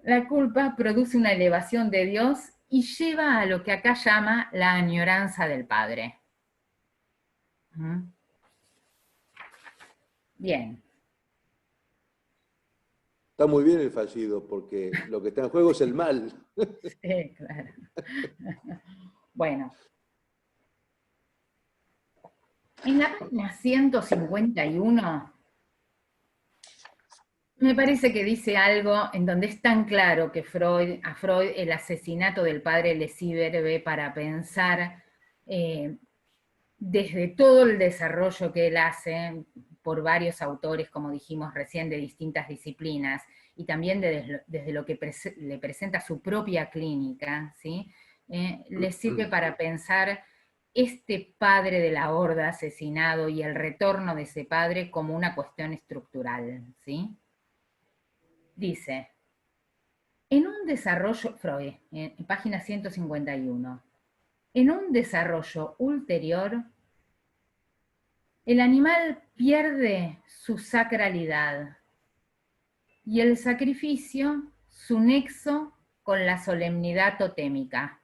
La culpa produce una elevación de Dios y lleva a lo que acá llama la añoranza del Padre. Bien. Está muy bien el fallido, porque lo que está en juego es el mal. Sí, claro. Bueno. En la página 151, me parece que dice algo en donde es tan claro que a Freud el asesinato del padre le sirve para pensar desde todo el desarrollo que él hace por varios autores, como dijimos recién, de distintas disciplinas, y también desde lo que le presenta su propia clínica, ¿sí? Le sirve para pensar este padre de la horda asesinado y el retorno de ese padre como una cuestión estructural, ¿sí? Dice, en un desarrollo, Freud, en página 151, en un desarrollo ulterior, el animal pierde su sacralidad y el sacrificio su nexo con la solemnidad totémica.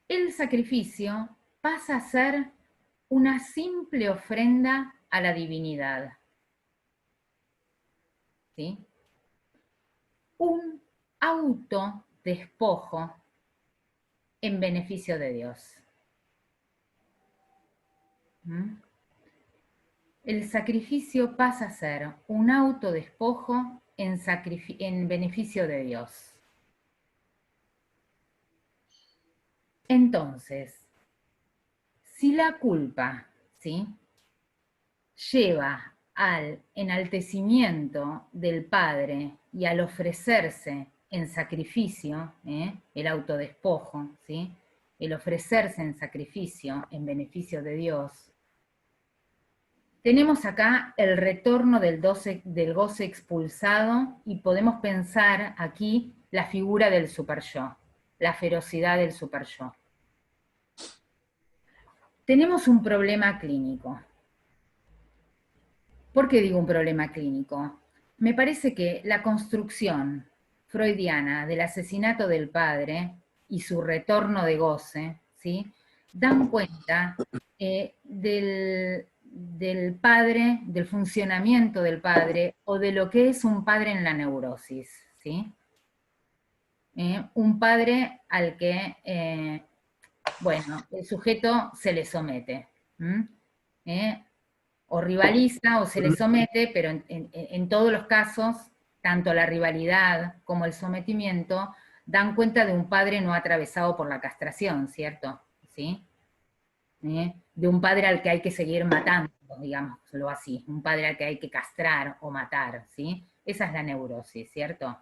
El sacrificio pasa a ser una simple ofrenda a la divinidad. ¿Sí? Un autodespojo en beneficio de Dios. El sacrificio pasa a ser un autodespojo en beneficio de Dios. Entonces, si la culpa, ¿sí?, lleva al enaltecimiento del Padre y al ofrecerse en sacrificio, el autodespojo, ¿sí?, el ofrecerse en sacrificio en beneficio de Dios, tenemos acá el retorno del goce expulsado y podemos pensar aquí la figura del superyo, la ferocidad del superyo. Tenemos un problema clínico. ¿Por qué digo un problema clínico? Me parece que la construcción freudiana del asesinato del padre y su retorno de goce, ¿sí?, dan cuenta del padre, del funcionamiento del padre, o de lo que es un padre en la neurosis, ¿sí? Un padre al que, bueno, el sujeto se le somete, o rivaliza o se le somete, pero en todos los casos, tanto la rivalidad como el sometimiento dan cuenta de un padre no atravesado por la castración, ¿cierto? ¿Sí? De un padre al que hay que seguir matando, digámoslo así, un padre al que hay que castrar o matar, ¿sí? Esa es la neurosis, ¿cierto?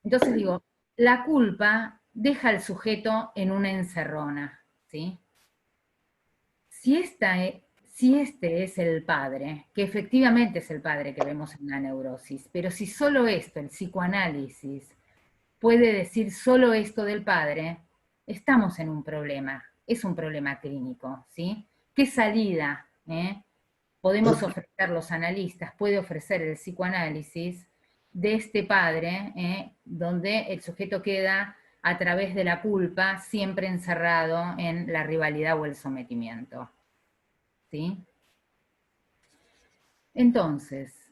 Entonces digo, la culpa deja al sujeto en una encerrona, ¿sí? Si este es el padre, que efectivamente es el padre que vemos en la neurosis, pero si solo esto, el psicoanálisis, puede decir solo esto del padre, estamos en un problema, es un problema clínico, ¿sí? ¿Qué salida podemos ofrecer los analistas, puede ofrecer el psicoanálisis de este padre, donde el sujeto queda a través de la culpa siempre encerrado en la rivalidad o el sometimiento? ¿Sí? Entonces,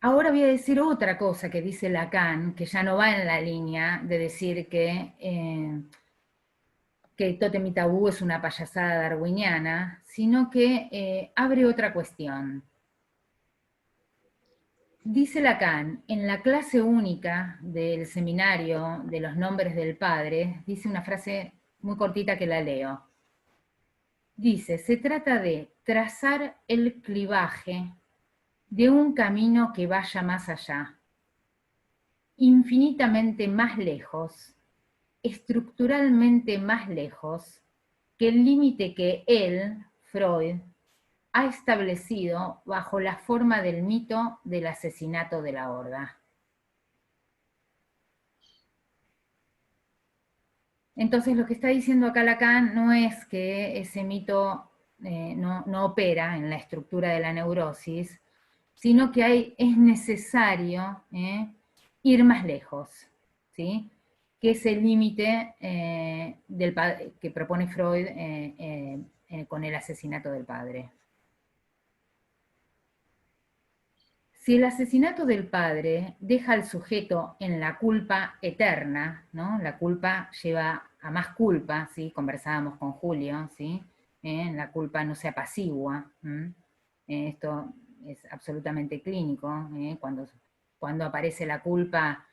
ahora voy a decir otra cosa que dice Lacan, que ya no va en la línea de decir que Tótem y Tabú es una payasada darwiniana, sino que abre otra cuestión. Dice Lacan, en la clase única del seminario de los nombres del Padre, dice una frase muy cortita que la leo. Dice, se trata de trazar el clivaje de un camino que vaya más allá, infinitamente más lejos, estructuralmente más lejos, que el límite que él, Freud, ha establecido bajo la forma del mito del asesinato de la horda. Entonces lo que está diciendo acá Lacan no es que ese mito no opera en la estructura de la neurosis, sino que es necesario ir más lejos, ¿sí? Que es el límite que propone Freud con el asesinato del padre. Si el asesinato del padre deja al sujeto en la culpa eterna, ¿no? La culpa lleva a más culpa, ¿sí? Conversábamos con Julio, ¿sí? La culpa no se apacigua. Esto es absolutamente clínico. Cuando aparece la culpa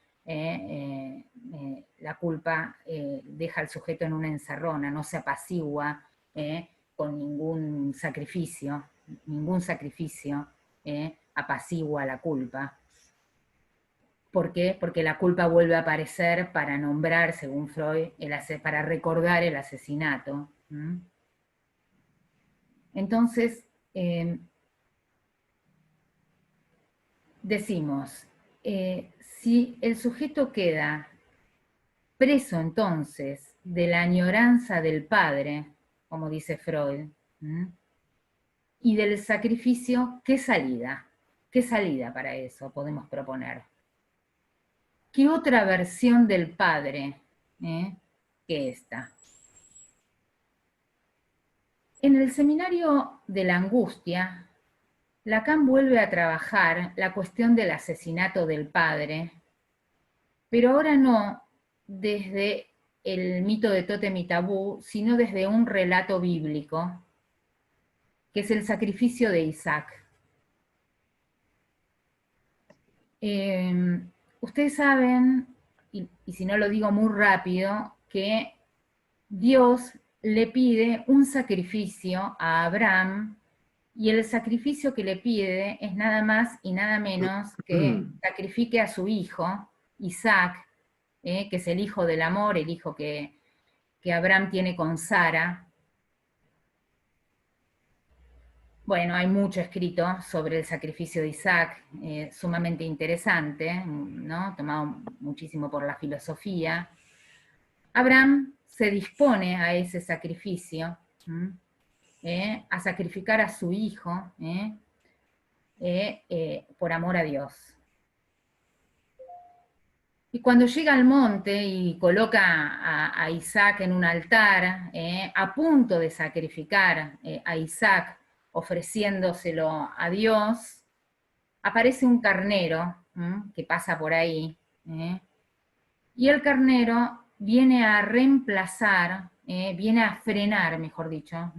deja al sujeto en una encerrona, no se apacigua con ningún sacrificio apacigua la culpa. ¿Por qué? Porque la culpa vuelve a aparecer para nombrar, según Freud, para recordar el asesinato. Entonces, decimos, si el sujeto queda preso entonces de la añoranza del padre, como dice Freud, y del sacrificio, ¿qué salida? ¿Qué salida para eso podemos proponer? ¿Qué otra versión del padre que esta? En el seminario de la angustia, Lacan vuelve a trabajar la cuestión del asesinato del padre, pero ahora no desde el mito de Tótem y Tabú, sino desde un relato bíblico, que es el sacrificio de Isaac. Ustedes saben, y si no lo digo muy rápido, que Dios le pide un sacrificio a Abraham, y el sacrificio que le pide es nada más y nada menos que sacrifique a su hijo, Isaac, que es el hijo del amor, el hijo que Abraham tiene con Sara. Bueno, hay mucho escrito sobre el sacrificio de Isaac, sumamente interesante, ¿no? Tomado muchísimo por la filosofía. Abraham se dispone a ese sacrificio, a sacrificar a su hijo por amor a Dios. Y cuando llega al monte y coloca a Isaac en un altar, a punto de sacrificar a Isaac, ofreciéndoselo a Dios, aparece un carnero que pasa por ahí, y el carnero viene a reemplazar, viene a frenar, mejor dicho,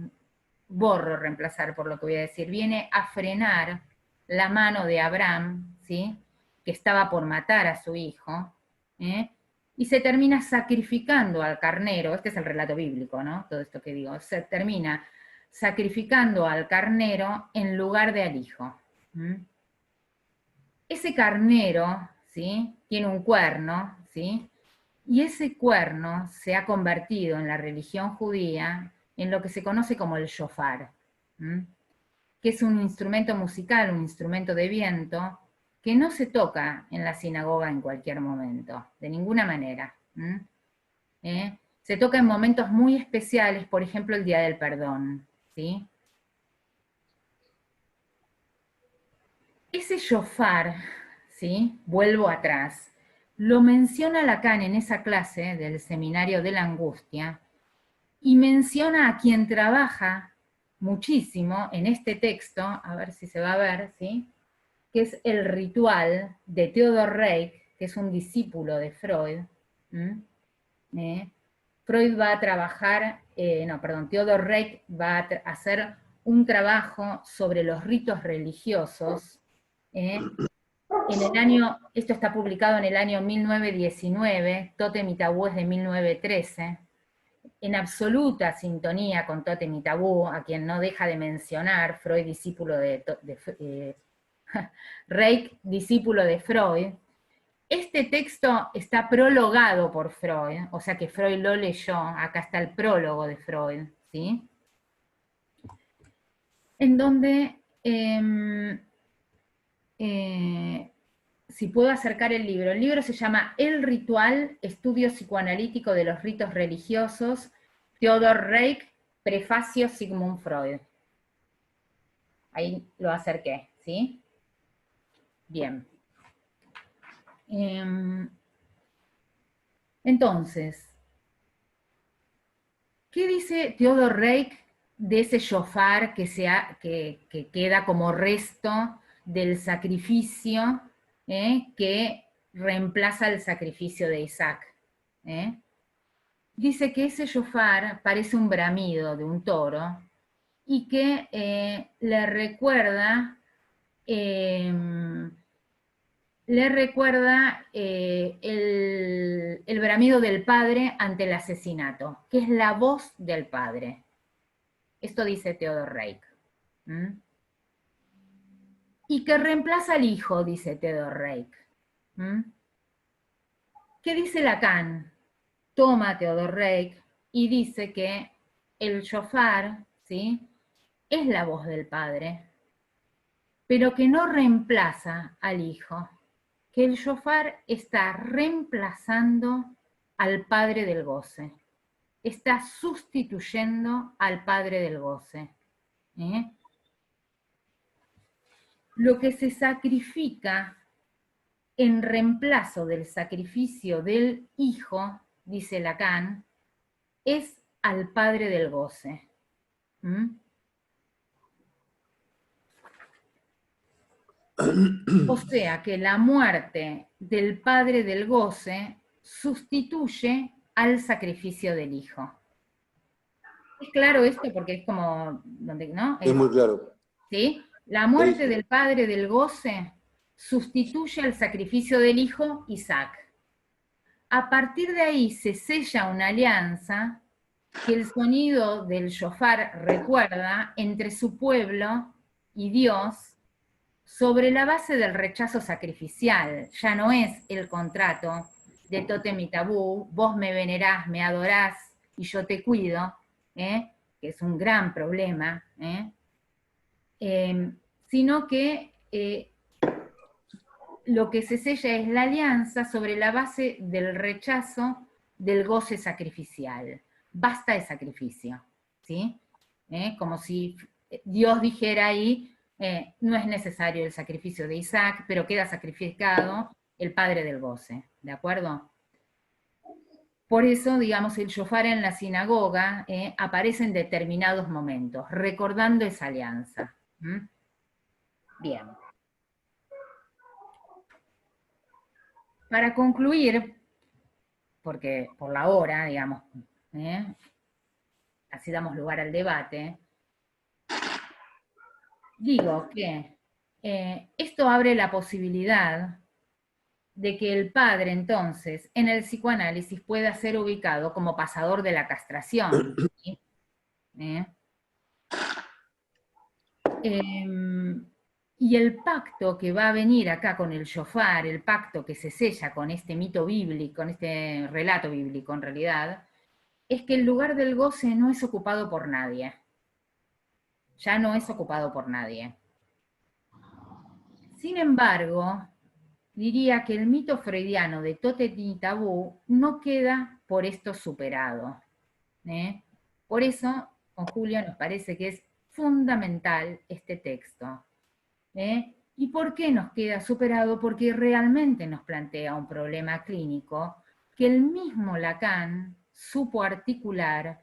borro reemplazar por lo que voy a decir, viene a frenar la mano de Abraham, ¿sí? Que estaba por matar a su hijo, y se termina sacrificando al carnero, este es el relato bíblico, ¿no? Todo esto que digo, se termina sacrificando al carnero en lugar de al hijo. Ese carnero, ¿sí? Tiene un cuerno, ¿sí? Y ese cuerno se ha convertido en la religión judía en lo que se conoce como el shofar, que es un instrumento musical, un instrumento de viento, que no se toca en la sinagoga en cualquier momento, de ninguna manera. Se toca en momentos muy especiales, por ejemplo el Día del Perdón, ¿sí? Ese shofar, ¿sí? Vuelvo atrás, lo menciona Lacan en esa clase del seminario de la angustia, y menciona a quien trabaja muchísimo en este texto, a ver si se va a ver, ¿sí? Que es el ritual de Theodor Reik, que es un discípulo de Freud. Freud va a trabajar, Theodor Reik va a hacer un trabajo sobre los ritos religiosos. En el año, esto está publicado en el año 1919, Tótem y Tabú es de 1913, en absoluta sintonía con Tótem y Tabú, a quien no deja de mencionar, Freud discípulo Reik, discípulo de Freud. Este texto está prologado por Freud, o sea que Freud lo leyó, acá está el prólogo de Freud, ¿sí? En donde, si puedo acercar el libro se llama El Ritual, Estudio Psicoanalítico de los Ritos Religiosos, Theodor Reik, Prefacio Sigmund Freud. Ahí lo acerqué, ¿sí? Bien. Entonces, ¿qué dice Theodor Reik de ese shofar que queda como resto del sacrificio que reemplaza el sacrificio de Isaac? Dice que ese shofar parece un bramido de un toro y que le recuerda el bramido del padre ante el asesinato, que es la voz del padre. Esto dice Theodor Reik. Y que reemplaza al hijo, dice Theodor Reik. ¿Qué dice Lacan? Toma Theodor Reik y dice que el shofar, ¿sí?, es la voz del padre, pero que no reemplaza al hijo, que el shofar está reemplazando al padre del goce, está sustituyendo al padre del goce. Lo que se sacrifica en reemplazo del sacrificio del hijo, dice Lacan, es al padre del goce. O sea que la muerte del padre del goce sustituye al sacrificio del hijo. ¿Es claro esto? Porque es como, ¿no? Es muy claro. ¿Sí? La muerte del padre del goce sustituye al sacrificio del hijo Isaac. A partir de ahí se sella una alianza que el sonido del shofar recuerda entre su pueblo y Dios, sobre la base del rechazo sacrificial. Ya no es el contrato de Tótem y Tabú, vos me venerás, me adorás y yo te cuido, que es un gran problema, sino que lo que se sella es la alianza sobre la base del rechazo del goce sacrificial. Basta de sacrificio, ¿sí? Como si Dios dijera ahí, no es necesario el sacrificio de Isaac, pero queda sacrificado el padre del goce, ¿de acuerdo? Por eso, digamos, el shofar en la sinagoga aparece en determinados momentos, recordando esa alianza. Bien. Para concluir, porque por la hora, digamos, así damos lugar al debate, digo que esto abre la posibilidad de que el padre, entonces, en el psicoanálisis pueda ser ubicado como pasador de la castración. ¿Sí? Y el pacto que va a venir acá con el shofar, el pacto que se sella con este mito bíblico, con este relato bíblico en realidad, es que el lugar del goce no es ocupado por nadie. Ya no es ocupado por nadie. Sin embargo, diría que el mito freudiano de Tótem y Tabú no queda por esto superado. Por eso, con Julio nos parece que es fundamental este texto. ¿Y por qué nos queda superado? Porque realmente nos plantea un problema clínico que el mismo Lacan supo articular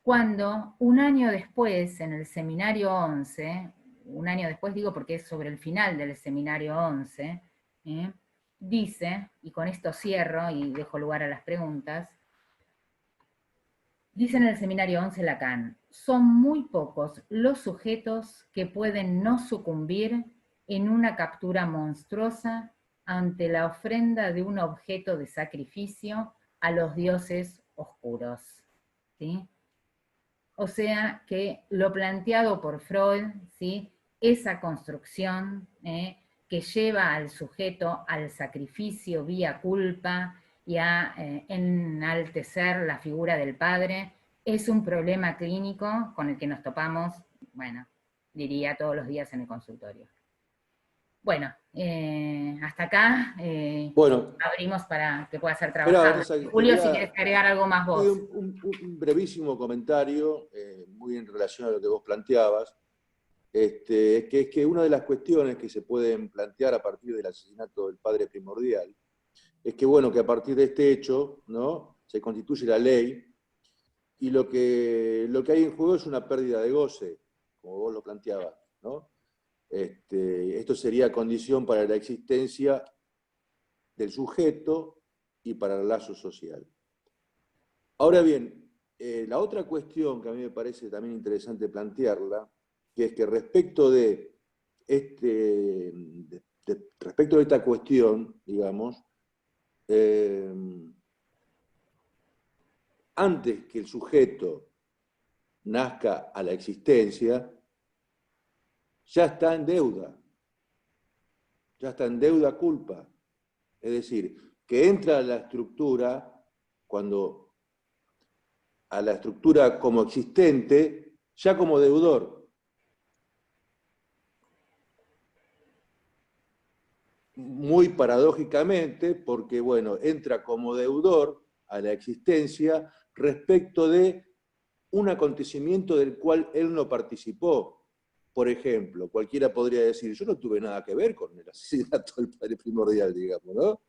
cuando un año después, en el seminario 11, un año después digo porque es sobre el final del seminario 11, dice, y con esto cierro y dejo lugar a las preguntas, dice en el seminario 11 Lacan, son muy pocos los sujetos que pueden no sucumbir en una captura monstruosa ante la ofrenda de un objeto de sacrificio a los dioses oscuros. ¿Sí? O sea que lo planteado por Freud, ¿sí? Esa construcción que lleva al sujeto al sacrificio vía culpa y a enaltecer la figura del padre, es un problema clínico con el que nos topamos, bueno, diría todos los días en el consultorio. Bueno, hasta acá Bueno, abrimos para que pueda ser espera, trabajado. Vanessa, Julio, si quieres agregar algo más vos. un brevísimo comentario, muy en relación a lo que vos planteabas. Es que una de las cuestiones que se pueden plantear a partir del asesinato del padre primordial es que, bueno, que a partir de este hecho, ¿no?, se constituye la ley, y lo que hay en juego es una pérdida de goce, como vos lo planteabas, ¿no? Esto sería condición para la existencia del sujeto y para el lazo social. Ahora bien, la otra cuestión que a mí me parece también interesante plantearla, que es que respecto de esta cuestión, digamos, antes que el sujeto nazca a la existencia, ya está en deuda culpa. Es decir, que entra a la estructura, a la estructura como existente, ya como deudor. Muy paradójicamente, porque, bueno, entra como deudor a la existencia respecto de un acontecimiento del cual él no participó. Por ejemplo, cualquiera podría decir, yo no tuve nada que ver con el asesinato del padre primordial, digamos, ¿no?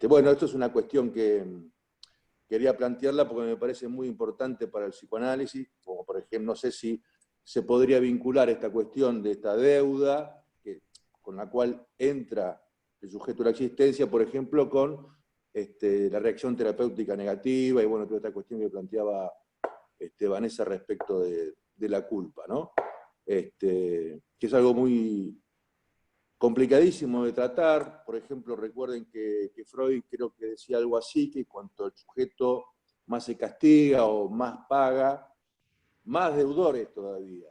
Bueno, esto es una cuestión que quería plantearla porque me parece muy importante para el psicoanálisis, como por ejemplo, no sé si se podría vincular esta cuestión de esta deuda con la cual entra el sujeto a la existencia, por ejemplo, con la reacción terapéutica negativa y bueno, toda esta cuestión que planteaba Vanessa respecto de la culpa, ¿no? Que es algo muy complicadísimo de tratar. Por ejemplo, recuerden que Freud creo que decía algo así, que cuanto el sujeto más se castiga o más paga, más deudor es todavía,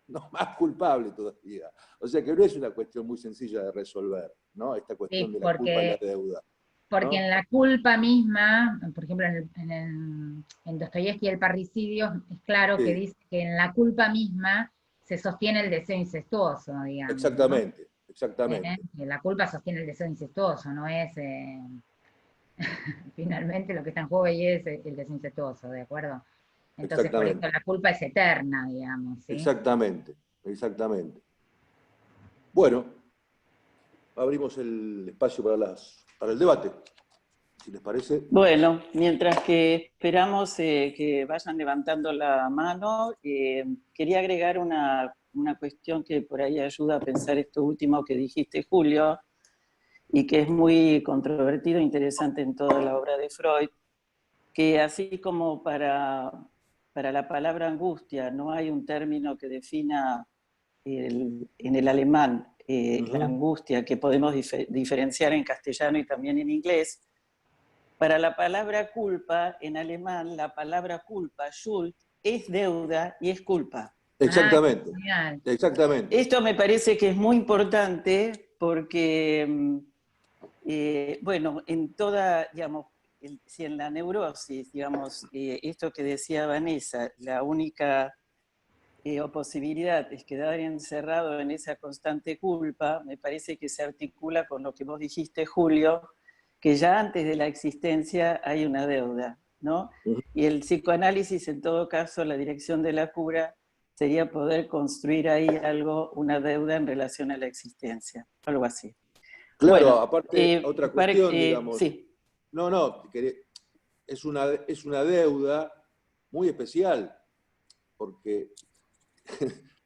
no, más culpable todavía. O sea que no es una cuestión muy sencilla de resolver, ¿no? Esta cuestión Sí, de la culpa y la deuda, porque ¿no? en la culpa misma, por ejemplo, en Dostoyevski el parricidio, es claro que Sí, dice que en la culpa misma se sostiene el deseo incestuoso, digamos, ¿no? exactamente, exactamente. Que la culpa sostiene el deseo incestuoso, no es finalmente lo que está en juego ahí es el deseo incestuoso, ¿de acuerdo? Entonces, por eso Exactamente, la culpa es eterna, digamos, ¿sí? exactamente, exactamente. Bueno, abrimos el espacio para el debate, si les parece. Bueno, mientras que esperamos que vayan levantando la mano, quería agregar una cuestión que por ahí ayuda a pensar esto último que dijiste, Julio, y que es muy controvertido e interesante en toda la obra de Freud, que así como para la palabra angustia no hay un término que defina en el alemán la angustia que podemos diferenciar en castellano y también en inglés, para la palabra culpa, en alemán, la palabra culpa, Schuld, es deuda y es culpa. Ah, Exactamente, genial. exactamente. Esto me parece que es muy importante porque, bueno, en toda, digamos, si en la neurosis, digamos, esto que decía Vanessa, la única o posibilidad es quedar encerrado en esa constante culpa, me parece que se articula con lo que vos dijiste, Julio, que ya antes de la existencia hay una deuda, ¿no? Y el psicoanálisis, en todo caso, la dirección de la cura, sería poder construir ahí algo, una deuda en relación a la existencia, algo así. Claro, Bueno, aparte, otra cuestión, digamos, sí. no, es una deuda muy especial, porque,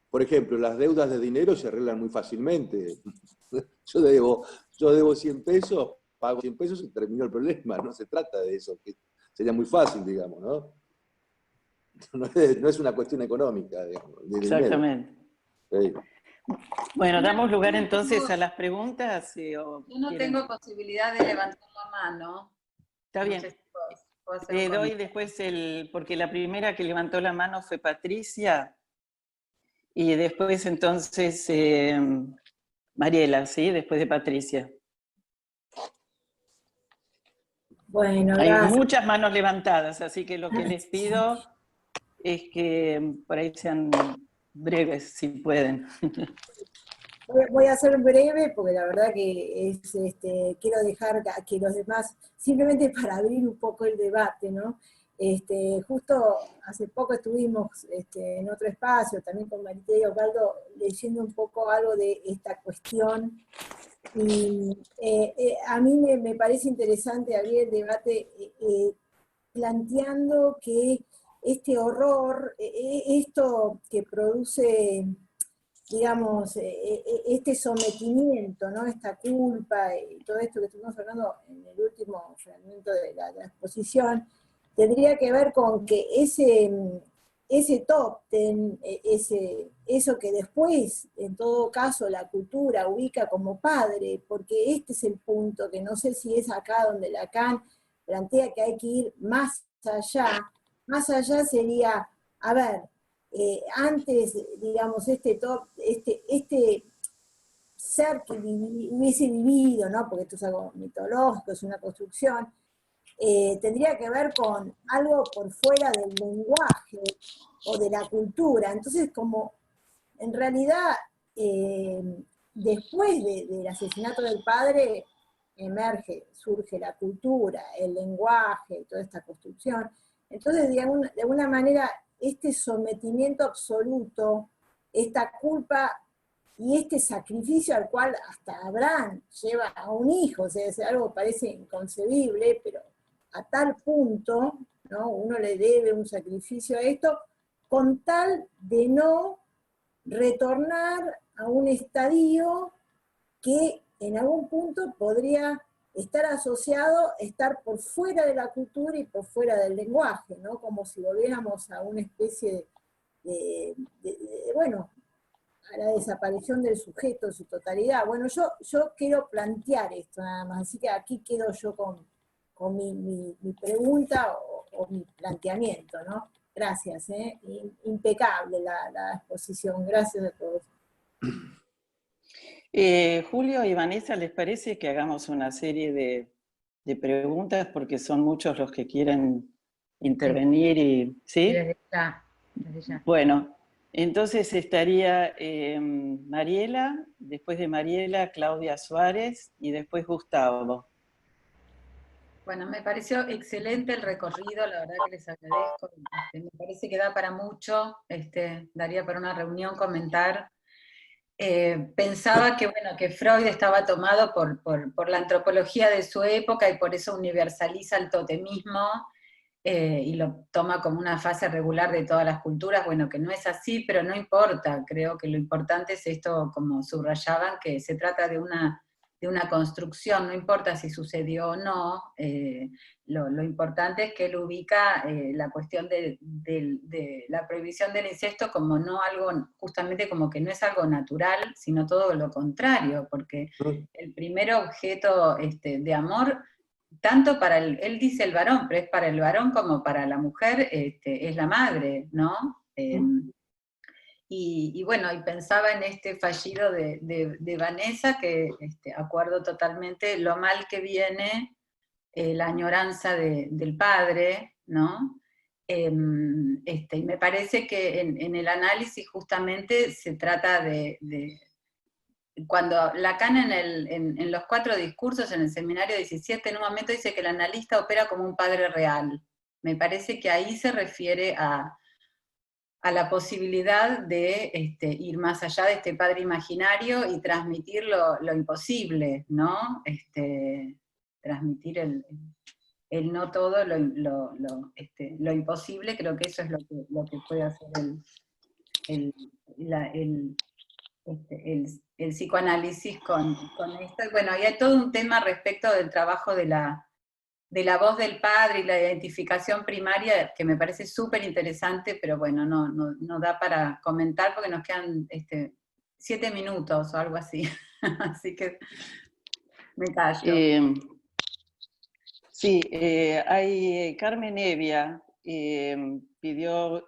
por ejemplo, las deudas de dinero se arreglan muy fácilmente. Yo debo 100 pesos, pago 100 pesos y terminó el problema. No se trata de eso, que sería muy fácil, digamos, ¿no? No es una cuestión económica, digamos, de dinero. Exactamente. Sí. Bueno, damos lugar entonces a las preguntas. Yo no tengo posibilidad de levantar la mano. Está bien. No sé si puedo hacer un Doy comentario. después porque la primera que levantó la mano fue Patricia, y después entonces Mariela, ¿sí? Después de Patricia. Bueno, Hay gracias. muchas manos levantadas, así que lo que les pido es que por ahí sean breves, si pueden. Voy a ser breve porque la verdad que es, quiero dejar que los demás, simplemente para abrir un poco el debate, ¿no? Justo hace poco estuvimos en otro espacio, también con Marité y Osvaldo, leyendo un poco algo de esta cuestión, y a mí me parece interesante abrir el debate planteando que este horror, esto que produce, digamos, este sometimiento, ¿no? Esta culpa y todo esto que estuvimos hablando en el último fragmento de la exposición, tendría que ver con que ese top ten, eso que después, en todo caso, la cultura ubica como padre, porque este es el punto, que no sé si es acá donde Lacan plantea que hay que ir más allá sería, a ver, antes, digamos, este ser que hubiese vivido, ¿no? Porque esto es algo mitológico, es una construcción, tendría que ver con algo por fuera del lenguaje o de la cultura. Entonces, como en realidad, después del asesinato del padre, surge la cultura, el lenguaje, toda esta construcción. Entonces, de alguna manera, este sometimiento absoluto, esta culpa y este sacrificio al cual hasta Abraham lleva a un hijo, o sea, es algo que parece inconcebible, pero a tal punto, ¿no? Uno le debe un sacrificio a esto, con tal de no retornar a un estadio que en algún punto podría estar asociado, estar por fuera de la cultura y por fuera del lenguaje, ¿no? Como si volviéramos a una especie bueno, a la desaparición del sujeto en su totalidad. Bueno, yo quiero plantear esto nada más, así que aquí quedo yo con mi pregunta o mi planteamiento, ¿no? Gracias, impecable la exposición, gracias a todos. Julio y Vanessa, ¿les parece que hagamos una serie de preguntas? Porque son muchos los que quieren intervenir y, ¿sí? Desde ya. Bueno, entonces estaría Mariela, después de Mariela, Claudia Suárez y después Gustavo. Bueno, me pareció excelente el recorrido, la verdad que les agradezco. Me parece que da para mucho, daría para una reunión comentar. Pensaba que, bueno, que Freud estaba tomado por la antropología de su época y por eso universaliza el totemismo y lo toma como una fase regular de todas las culturas. Bueno, que no es así, pero no importa. Creo que lo importante es esto, como subrayaban, que se trata de una construcción, no importa si sucedió o no, lo importante es que él ubica la cuestión de la prohibición del incesto como no algo, justamente como que no es algo natural, sino todo lo contrario, porque el primer objeto de amor, tanto para él dice el varón, pero es para el varón como para la mujer, es la madre, ¿no? Y bueno, y pensaba en este fallido de Vanessa, que acuerdo totalmente lo mal que viene la añoranza del padre, ¿no? Y me parece que en el análisis justamente se trata cuando Lacan en los 4 discursos en el seminario 17, en un momento dice que el analista opera como un padre real. Me parece que ahí se refiere a la posibilidad de ir más allá de este padre imaginario y transmitir lo imposible, ¿no? Transmitir el no todo, lo imposible, creo que eso es lo que puede hacer el psicoanálisis con esto. Bueno, y hay todo un tema respecto del trabajo de la voz del padre y la identificación primaria, que me parece súper interesante, pero bueno, no da para comentar porque nos quedan 7 minutos o algo así. Así que me callo. Sí, hay Carmen Evia pidió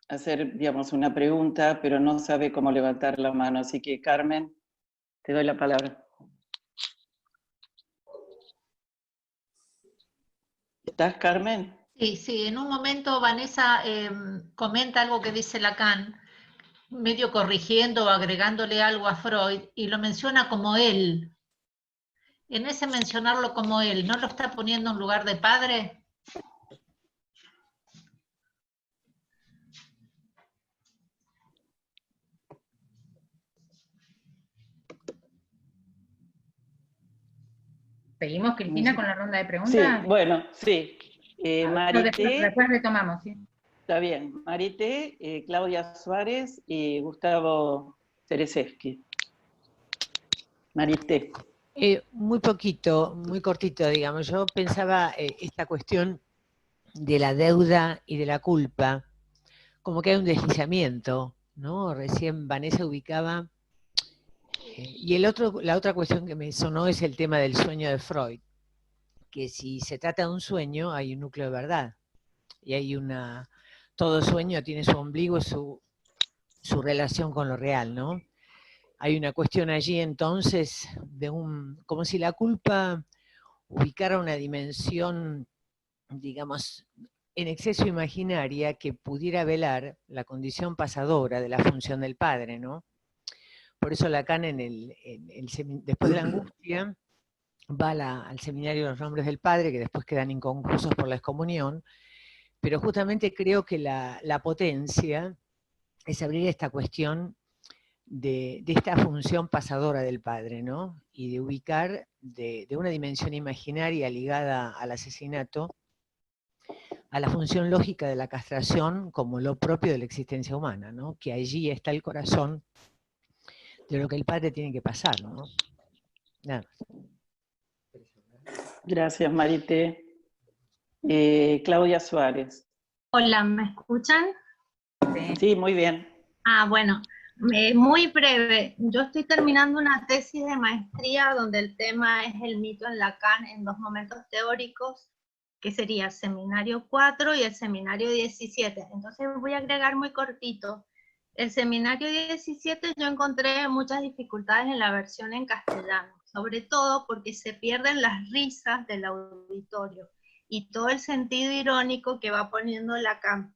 hacer, digamos, una pregunta, pero no sabe cómo levantar la mano, así que Carmen, te doy la palabra. ¿Estás, Carmen? Sí, en un momento Vanessa comenta algo que dice Lacan, medio corrigiendo o agregándole algo a Freud, y lo menciona como él. En ese mencionarlo como él, ¿no lo está poniendo en lugar de padre? ¿Seguimos, Cristina, con la ronda de preguntas? Sí, bueno, sí. Marité. Después retomamos, ¿sí? Está bien. Marité, Claudia Suárez y Gustavo Ceresevsky. Marité. Muy poquito, muy cortito, digamos. Yo pensaba esta cuestión de la deuda y de la culpa, como que hay un deslizamiento, ¿no? Recién Vanessa ubicaba. Y la otra cuestión que me sonó es el tema del sueño de Freud, que si se trata de un sueño hay un núcleo de verdad, y hay todo sueño tiene su ombligo, su relación con lo real, ¿no? Hay una cuestión allí entonces como si la culpa ubicara una dimensión, digamos, en exceso imaginaria que pudiera velar la condición pasadora de la función del padre, ¿no? Por eso Lacan después de la angustia va al seminario de los nombres del padre, que después quedan inconclusos por la excomunión, pero justamente creo que la potencia es abrir esta cuestión de esta función pasadora del padre, ¿no? Y de ubicar de una dimensión imaginaria ligada al asesinato a la función lógica de la castración como lo propio de la existencia humana, ¿no? Que allí está el corazón de lo que el padre tiene que pasar, ¿no? Nada más. Gracias, Marité. Claudia Suárez. Hola, ¿me escuchan? Sí, muy bien. Bueno, muy breve. Yo estoy terminando una tesis de maestría donde el tema es el mito en Lacan en 2 momentos teóricos, que sería el seminario 4 y el seminario 17. Entonces voy a agregar muy cortito. El seminario 17 yo encontré muchas dificultades en la versión en castellano, sobre todo porque se pierden las risas del auditorio y todo el sentido irónico que va poniendo Lacan.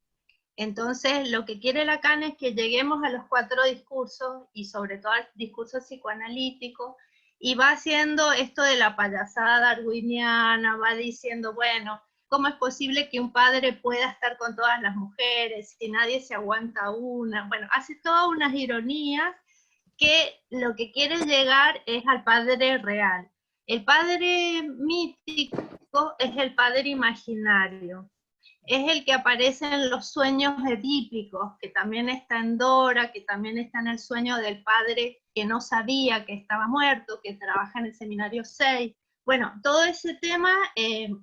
Entonces, lo que quiere Lacan es que lleguemos a los 4 discursos, y sobre todo al discurso psicoanalítico, y va haciendo esto de la payasada darwiniana, va diciendo, bueno, ¿cómo es posible que un padre pueda estar con todas las mujeres si nadie se aguanta una? Bueno, hace todas unas ironías que lo que quiere llegar es al padre real. El padre mítico es el padre imaginario. Es el que aparece en los sueños edípicos, que también está en Dora, que también está en el sueño del padre que no sabía que estaba muerto, que trabaja en el seminario 6. Bueno, todo ese tema,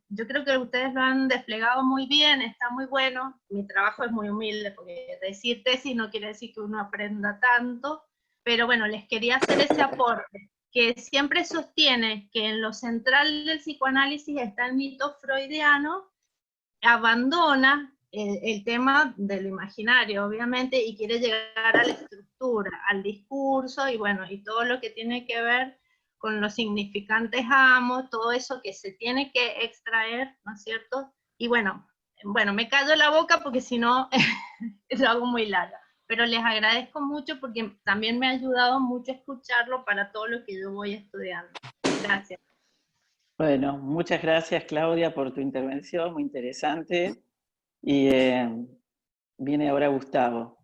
yo creo que ustedes lo han desplegado muy bien, está muy bueno. Mi trabajo es muy humilde, porque decir tesis no quiere decir que uno aprenda tanto, pero bueno, les quería hacer ese aporte, que siempre sostiene que en lo central del psicoanálisis está el mito freudiano, abandona el tema de lo imaginario, obviamente, y quiere llegar a la estructura, al discurso, y bueno, y todo lo que tiene que ver con los significantes amos, todo eso que se tiene que extraer, ¿no es cierto? Y bueno, me callo la boca porque si no, lo hago muy largo. Pero les agradezco mucho porque también me ha ayudado mucho escucharlo para todo lo que yo voy estudiando. Gracias. Bueno, muchas gracias, Claudia, por tu intervención, muy interesante. Y viene ahora Gustavo.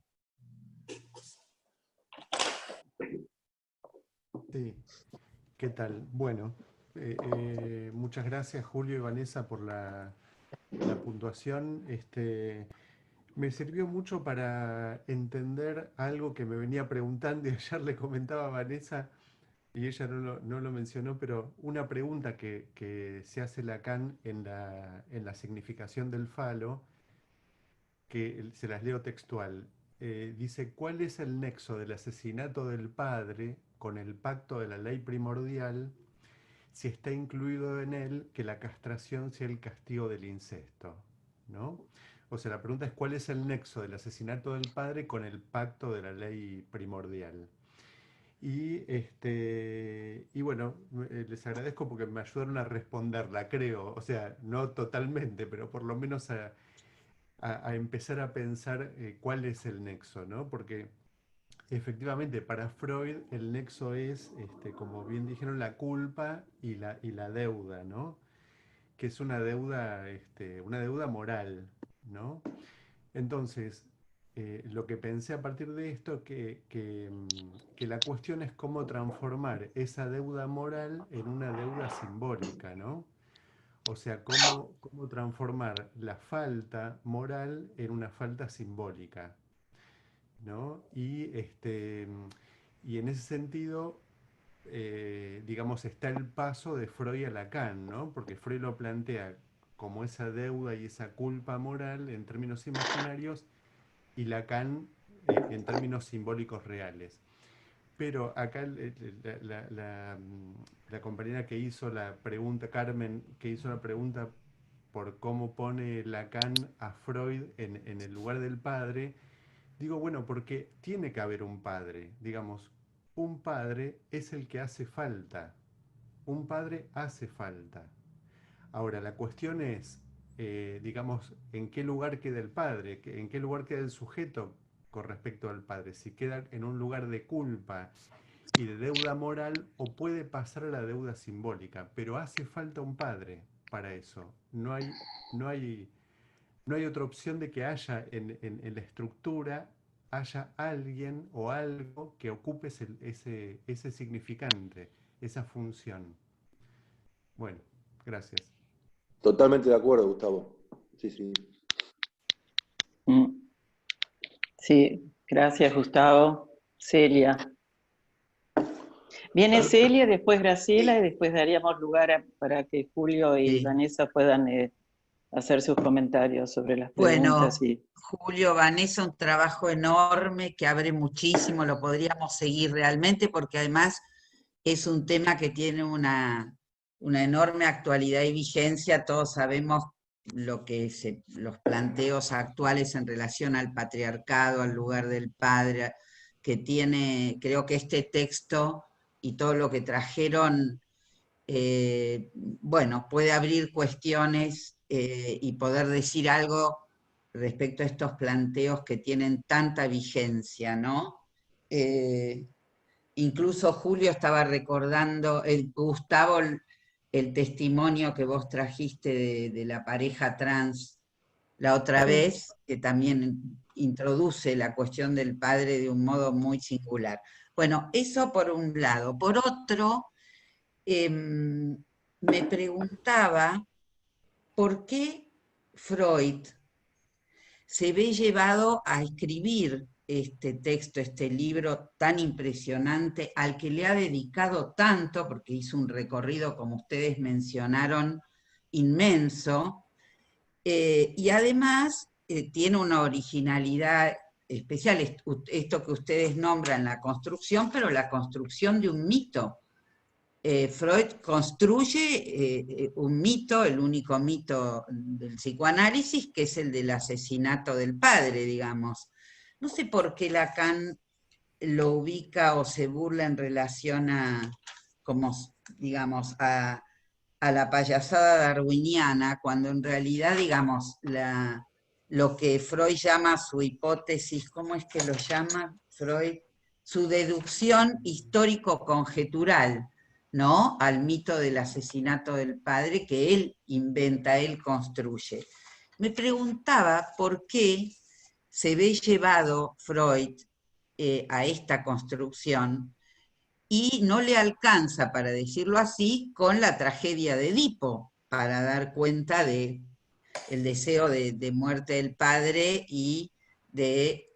Sí, ¿qué tal? Bueno, muchas gracias Julio y Vanessa por la puntuación. Me sirvió mucho para entender algo que me venía preguntando y ayer le comentaba a Vanessa y ella no lo mencionó, pero una pregunta que se hace Lacan en la significación del falo, que se las leo textual. Dice, ¿cuál es el nexo del asesinato del padre con el pacto de la ley primordial si está incluido en él que la castración sea el castigo del incesto? ¿No? O sea, la pregunta es ¿cuál es el nexo del asesinato del padre con el pacto de la ley primordial? Y bueno, les agradezco porque me ayudaron a responderla, creo. O sea, no totalmente, pero por lo menos a empezar a pensar cuál es el nexo, ¿no? Porque efectivamente, para Freud el nexo es, como bien dijeron, la culpa y la deuda, ¿no? Que es una deuda moral, ¿no? Entonces, lo que pensé a partir de esto, que la cuestión es cómo transformar esa deuda moral en una deuda simbólica, ¿no? O sea, cómo transformar la falta moral en una falta simbólica, ¿no? Y en ese sentido, digamos, está el paso de Freud a Lacan, ¿no? Porque Freud lo plantea como esa deuda y esa culpa moral en términos imaginarios y Lacan en términos simbólicos reales. Pero acá la compañera que hizo la pregunta, Carmen, que hizo la pregunta por cómo pone Lacan a Freud en el lugar del padre, digo, bueno, porque tiene que haber un padre, digamos, un padre es el que hace falta, un padre hace falta. Ahora, la cuestión es, digamos, ¿en qué lugar queda el padre? ¿En qué lugar queda el sujeto con respecto al padre? Si queda en un lugar de culpa y de deuda moral o puede pasar a la deuda simbólica, pero hace falta un padre para eso. No hay, no hay otra opción de que haya en la estructura, haya alguien o algo que ocupe ese significante, esa función. Bueno, gracias. Totalmente de acuerdo, Gustavo. Sí, sí. Sí, gracias Gustavo. Celia. Viene Celia, después Graciela y después daríamos lugar para que Julio y Vanessa puedan hacer sus comentarios sobre las preguntas. Bueno, Julio, Vanessa, un trabajo enorme que abre muchísimo, lo podríamos seguir realmente porque además es un tema que tiene una enorme actualidad y vigencia. Todos sabemos los planteos actuales en relación al patriarcado, al lugar del padre, que tiene, creo que este texto y todo lo que trajeron, bueno, puede abrir cuestiones y poder decir algo respecto a estos planteos que tienen tanta vigencia, ¿no? Incluso Julio estaba recordando, Gustavo, el testimonio que vos trajiste de la pareja trans la otra vez, que también introduce la cuestión del padre de un modo muy singular. Bueno, eso por un lado. Por otro, me preguntaba por qué Freud se ve llevado a escribir este texto, este libro tan impresionante, al que le ha dedicado tanto, porque hizo un recorrido, como ustedes mencionaron, inmenso, y además tiene una originalidad especial, esto que ustedes nombran la construcción, pero la construcción de un mito. Freud construye un mito, el único mito del psicoanálisis, que es el del asesinato del padre, digamos. No sé por qué Lacan lo ubica o se burla en relación a, como, digamos, a la payasada darwiniana, cuando en realidad, digamos, lo que Freud llama su hipótesis, ¿cómo es que lo llama Freud? Su deducción histórico-conjetural, ¿no? Al mito del asesinato del padre que él inventa, él construye. Me preguntaba por qué se ve llevado Freud a esta construcción y no le alcanza, para decirlo así, con la tragedia de Edipo, para dar cuenta de el deseo de muerte del padre y de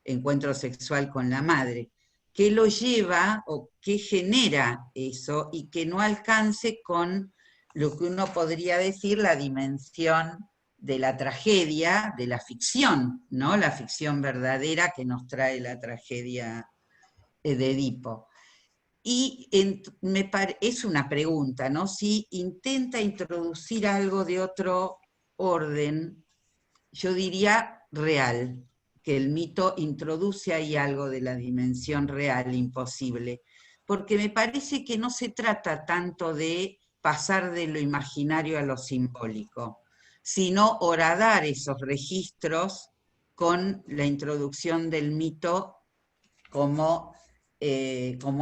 encuentro sexual con la madre. ¿Qué lo lleva o qué genera eso y que no alcance con lo que uno podría decir la dimensión de la tragedia, de la ficción, ¿no? La ficción verdadera que nos trae la tragedia de Edipo? Y es una pregunta, ¿no? Si intenta introducir algo de otro orden, yo diría real, que el mito introduce ahí algo de la dimensión real imposible, porque me parece que no se trata tanto de pasar de lo imaginario a lo simbólico, sino horadar esos registros con la introducción del mito como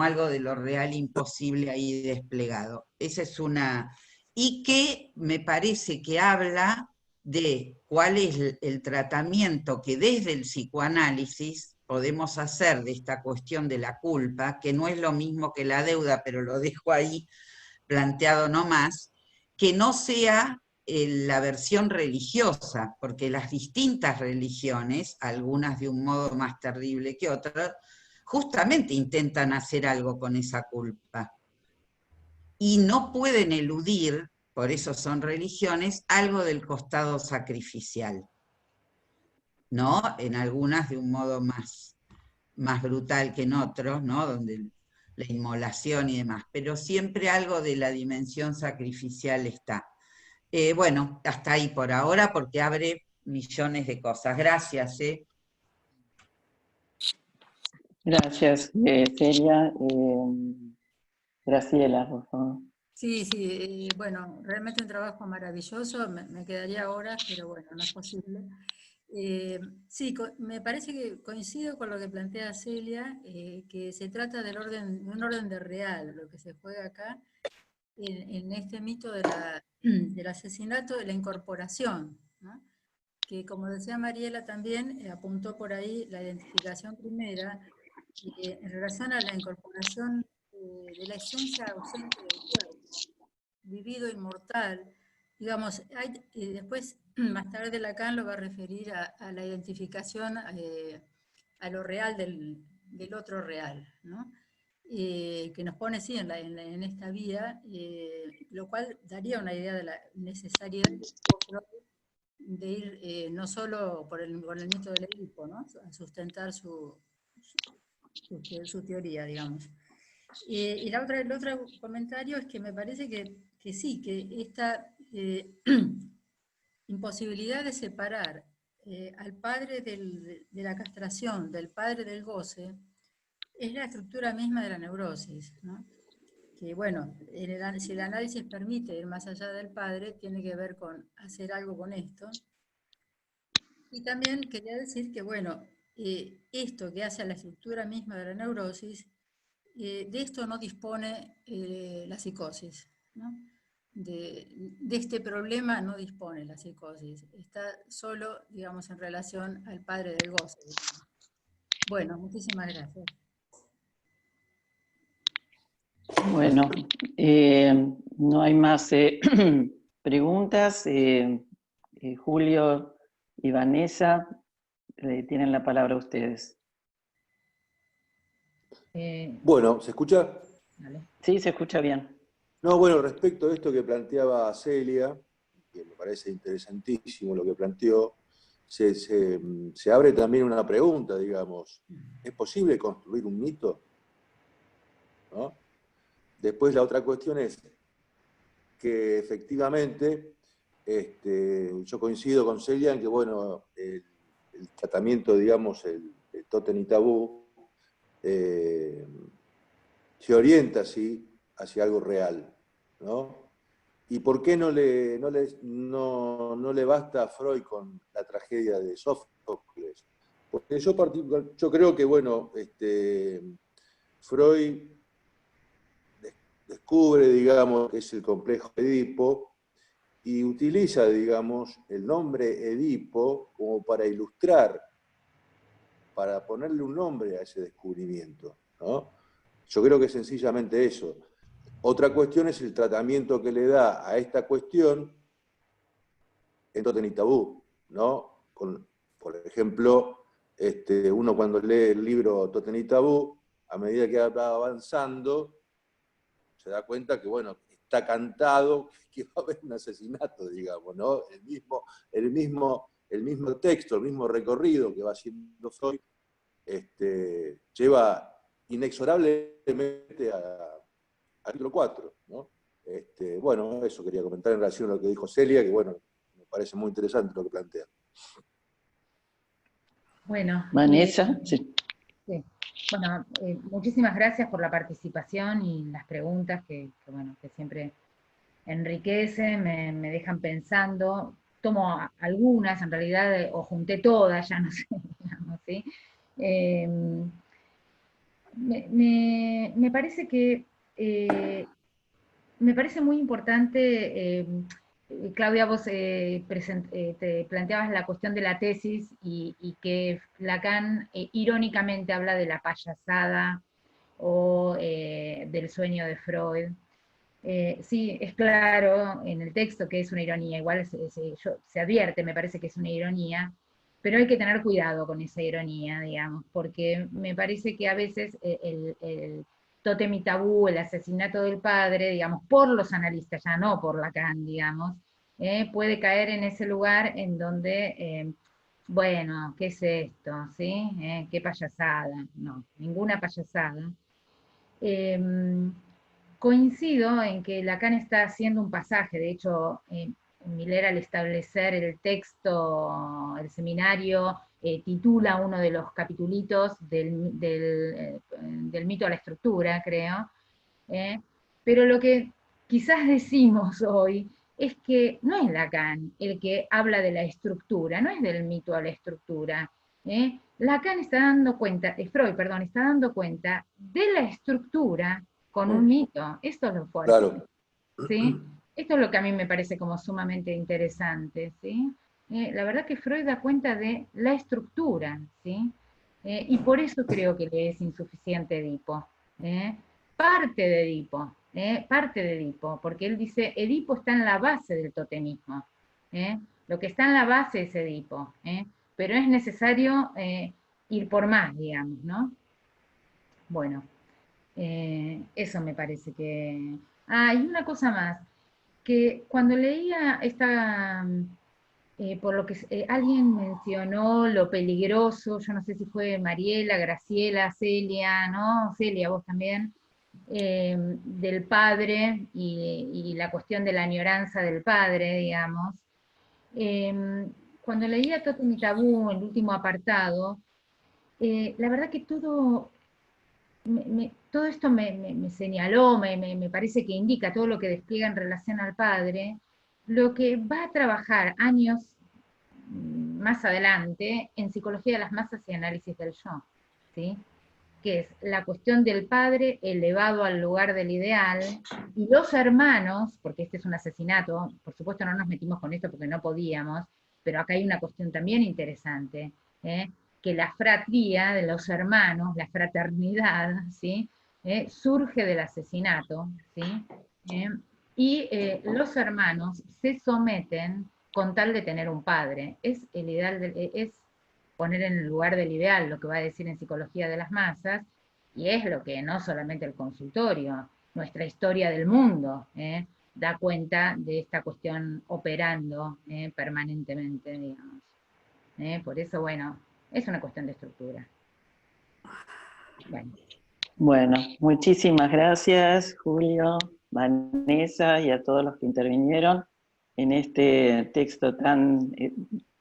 algo de lo real imposible ahí desplegado. Esa es una... Y que me parece que habla de cuál es el tratamiento que desde el psicoanálisis podemos hacer de esta cuestión de la culpa, que no es lo mismo que la deuda, pero lo dejo ahí planteado nomás, que no sea la versión religiosa, porque las distintas religiones, algunas de un modo más terrible que otras, justamente intentan hacer algo con esa culpa. Y no pueden eludir, por eso son religiones, algo del costado sacrificial, ¿no? En algunas de un modo más brutal que en otros, ¿no? Donde la inmolación y demás, pero siempre algo de la dimensión sacrificial está. Bueno, hasta ahí por ahora, porque abre millones de cosas. Gracias. Gracias, Celia. Graciela, por favor. Sí, bueno, realmente un trabajo maravilloso, me quedaría horas, pero bueno, no es posible. Sí, me parece que coincido con lo que plantea Celia, que se trata de un orden de real, lo que se juega acá, en este mito del asesinato, de la incorporación, ¿no? Que como decía Mariela también, apuntó por ahí la identificación primera, en relación a la incorporación de la esencia ausente del cuerpo, vivido inmortal, digamos, después más tarde Lacan lo va a referir a la identificación a lo real del otro real, ¿no? Que nos pone sí en esta vía, lo cual daría una idea de la necesidad de ir no solo por el mito del Edipo, ¿no? A sustentar su teoría, digamos. Y el otro comentario es que me parece que sí, que esta imposibilidad de separar al padre de la castración del padre del goce es la estructura misma de la neurosis, ¿no? Que bueno, si el análisis permite ir más allá del padre, tiene que ver con hacer algo con esto. Y también quería decir que bueno, esto que hace a la estructura misma de la neurosis, de esto no dispone la psicosis, ¿no? De este problema no dispone la psicosis, está solo, digamos, en relación al padre del goce. Bueno, muchísimas gracias. Bueno, no hay más preguntas. Julio y Vanessa, tienen la palabra ustedes. Bueno, ¿se escucha? Sí, se escucha bien. No, bueno, respecto a esto que planteaba Celia, que me parece interesantísimo lo que planteó, se abre también una pregunta, digamos, ¿es posible construir un mito? ¿No? Después la otra cuestión es que efectivamente yo coincido con Celia en que, bueno, el tratamiento, digamos, el tótem y tabú, se orienta así hacia algo real, ¿no? ¿Y por qué no le basta a Freud con la tragedia de Sófocles? Porque yo creo que, bueno, Freud descubre, digamos, que es el complejo de Edipo y utiliza, digamos, el nombre Edipo como para ilustrar, para ponerle un nombre a ese descubrimiento, ¿no? Yo creo que es sencillamente eso. Otra cuestión es el tratamiento que le da a esta cuestión en Totem y Tabú, ¿no? Por ejemplo, uno cuando lee el libro Totem y Tabú, a medida que va avanzando, se da cuenta que, bueno, está cantado que va a haber un asesinato, digamos, ¿no? El mismo texto, el mismo recorrido que va haciendo Freud, lleva inexorablemente al capítulo 4, ¿no? Bueno, eso quería comentar en relación a lo que dijo Celia, que bueno, me parece muy interesante lo que plantea. Bueno, Vanessa, sí. Sí. Bueno, muchísimas gracias por la participación y las preguntas que siempre enriquecen, me dejan pensando. Tomo algunas, en realidad, o junté todas, ya no sé, digamos, ¿sí? Me parece que me parece muy importante, Claudia, vos te planteabas la cuestión de la tesis y que Lacan irónicamente habla de la payasada o del sueño de Freud. Sí, es claro en el texto que es una ironía, igual se advierte, me parece que es una ironía, pero hay que tener cuidado con esa ironía, digamos, porque me parece que a veces el tótem y tabú, el asesinato del padre, digamos, por los analistas, ya no por Lacan, digamos, puede caer en ese lugar en donde, bueno, ¿qué es esto? ¿Sí? ¿Qué payasada? No, ninguna payasada. Coincido en que Lacan está haciendo un pasaje, de hecho, Miller al establecer el texto, el seminario, titula uno de los capitulitos del mito a la estructura, creo, pero lo que quizás decimos hoy es que no es Lacan el que habla de la estructura, no es del mito a la estructura. Lacan está dando cuenta, Freud, perdón, está dando cuenta de la estructura con un mito. Esto es lo fuerte. Claro. ¿Sí? Esto es lo que a mí me parece como sumamente interesante, ¿sí? La verdad que Freud da cuenta de la estructura, ¿sí? Y por eso creo que le es insuficiente Edipo. Parte de Edipo, porque él dice, Edipo está en la base del totemismo. Lo que está en la base es Edipo, pero es necesario ir por más, digamos, ¿no? Bueno, eso me parece que... Ah, y una cosa más, que cuando leía esta, por lo que alguien mencionó lo peligroso, yo no sé si fue Mariela, Graciela, Celia, ¿no? Celia, vos también, del padre y la cuestión de la añoranza del padre, digamos. Cuando leía Totem y Tabú, el último apartado, la verdad que todo todo esto me señaló, me parece que indica todo lo que despliega en relación al padre, lo que va a trabajar años más adelante en psicología de las masas y análisis del yo, ¿sí? Que es la cuestión del padre elevado al lugar del ideal, y los hermanos, porque este es un asesinato, por supuesto no nos metimos con esto porque no podíamos, pero acá hay una cuestión también interesante, que la fratría de los hermanos, la fraternidad, ¿sí? Surge del asesinato, ¿sí? Y los hermanos se someten con tal de tener un padre. Es el ideal, es poner en el lugar del ideal lo que va a decir en Psicología de las Masas, y es lo que no solamente el consultorio, nuestra historia del mundo, da cuenta de esta cuestión operando permanentemente, digamos. Por eso, bueno, es una cuestión de estructura. Bueno, muchísimas gracias, Julio, Vanessa y a todos los que intervinieron en este texto tan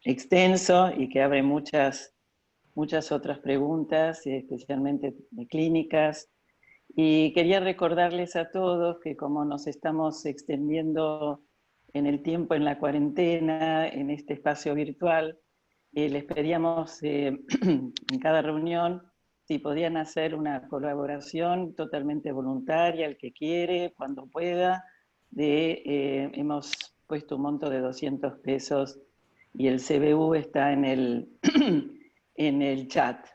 extenso y que abre muchas otras preguntas, especialmente de clínicas. Y quería recordarles a todos que como nos estamos extendiendo en el tiempo, en la cuarentena, en este espacio virtual, les pedíamos en cada reunión si podían hacer una colaboración totalmente voluntaria, el que quiere, cuando pueda. Hemos puesto un monto de 200 pesos y el CBU está en el, en el chat.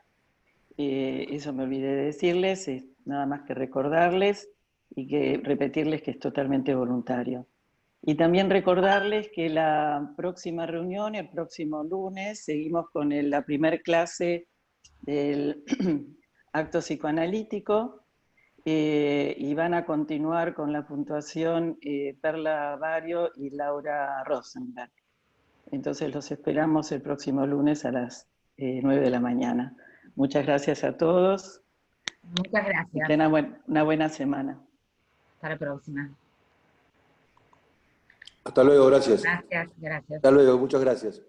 Eso me olvidé de decirles. nada más que recordarles y que repetirles que es totalmente voluntario. Y también recordarles que la próxima reunión, el próximo lunes, seguimos con la primer clase del acto psicoanalítico, y van a continuar con la puntuación Perla Vario y Laura Rosenberg. Entonces los esperamos el próximo lunes a las 9 de la mañana. Muchas gracias a todos. Muchas gracias. Que tengan una buena semana. Hasta la próxima. Hasta luego, gracias. Gracias. Hasta luego, muchas gracias.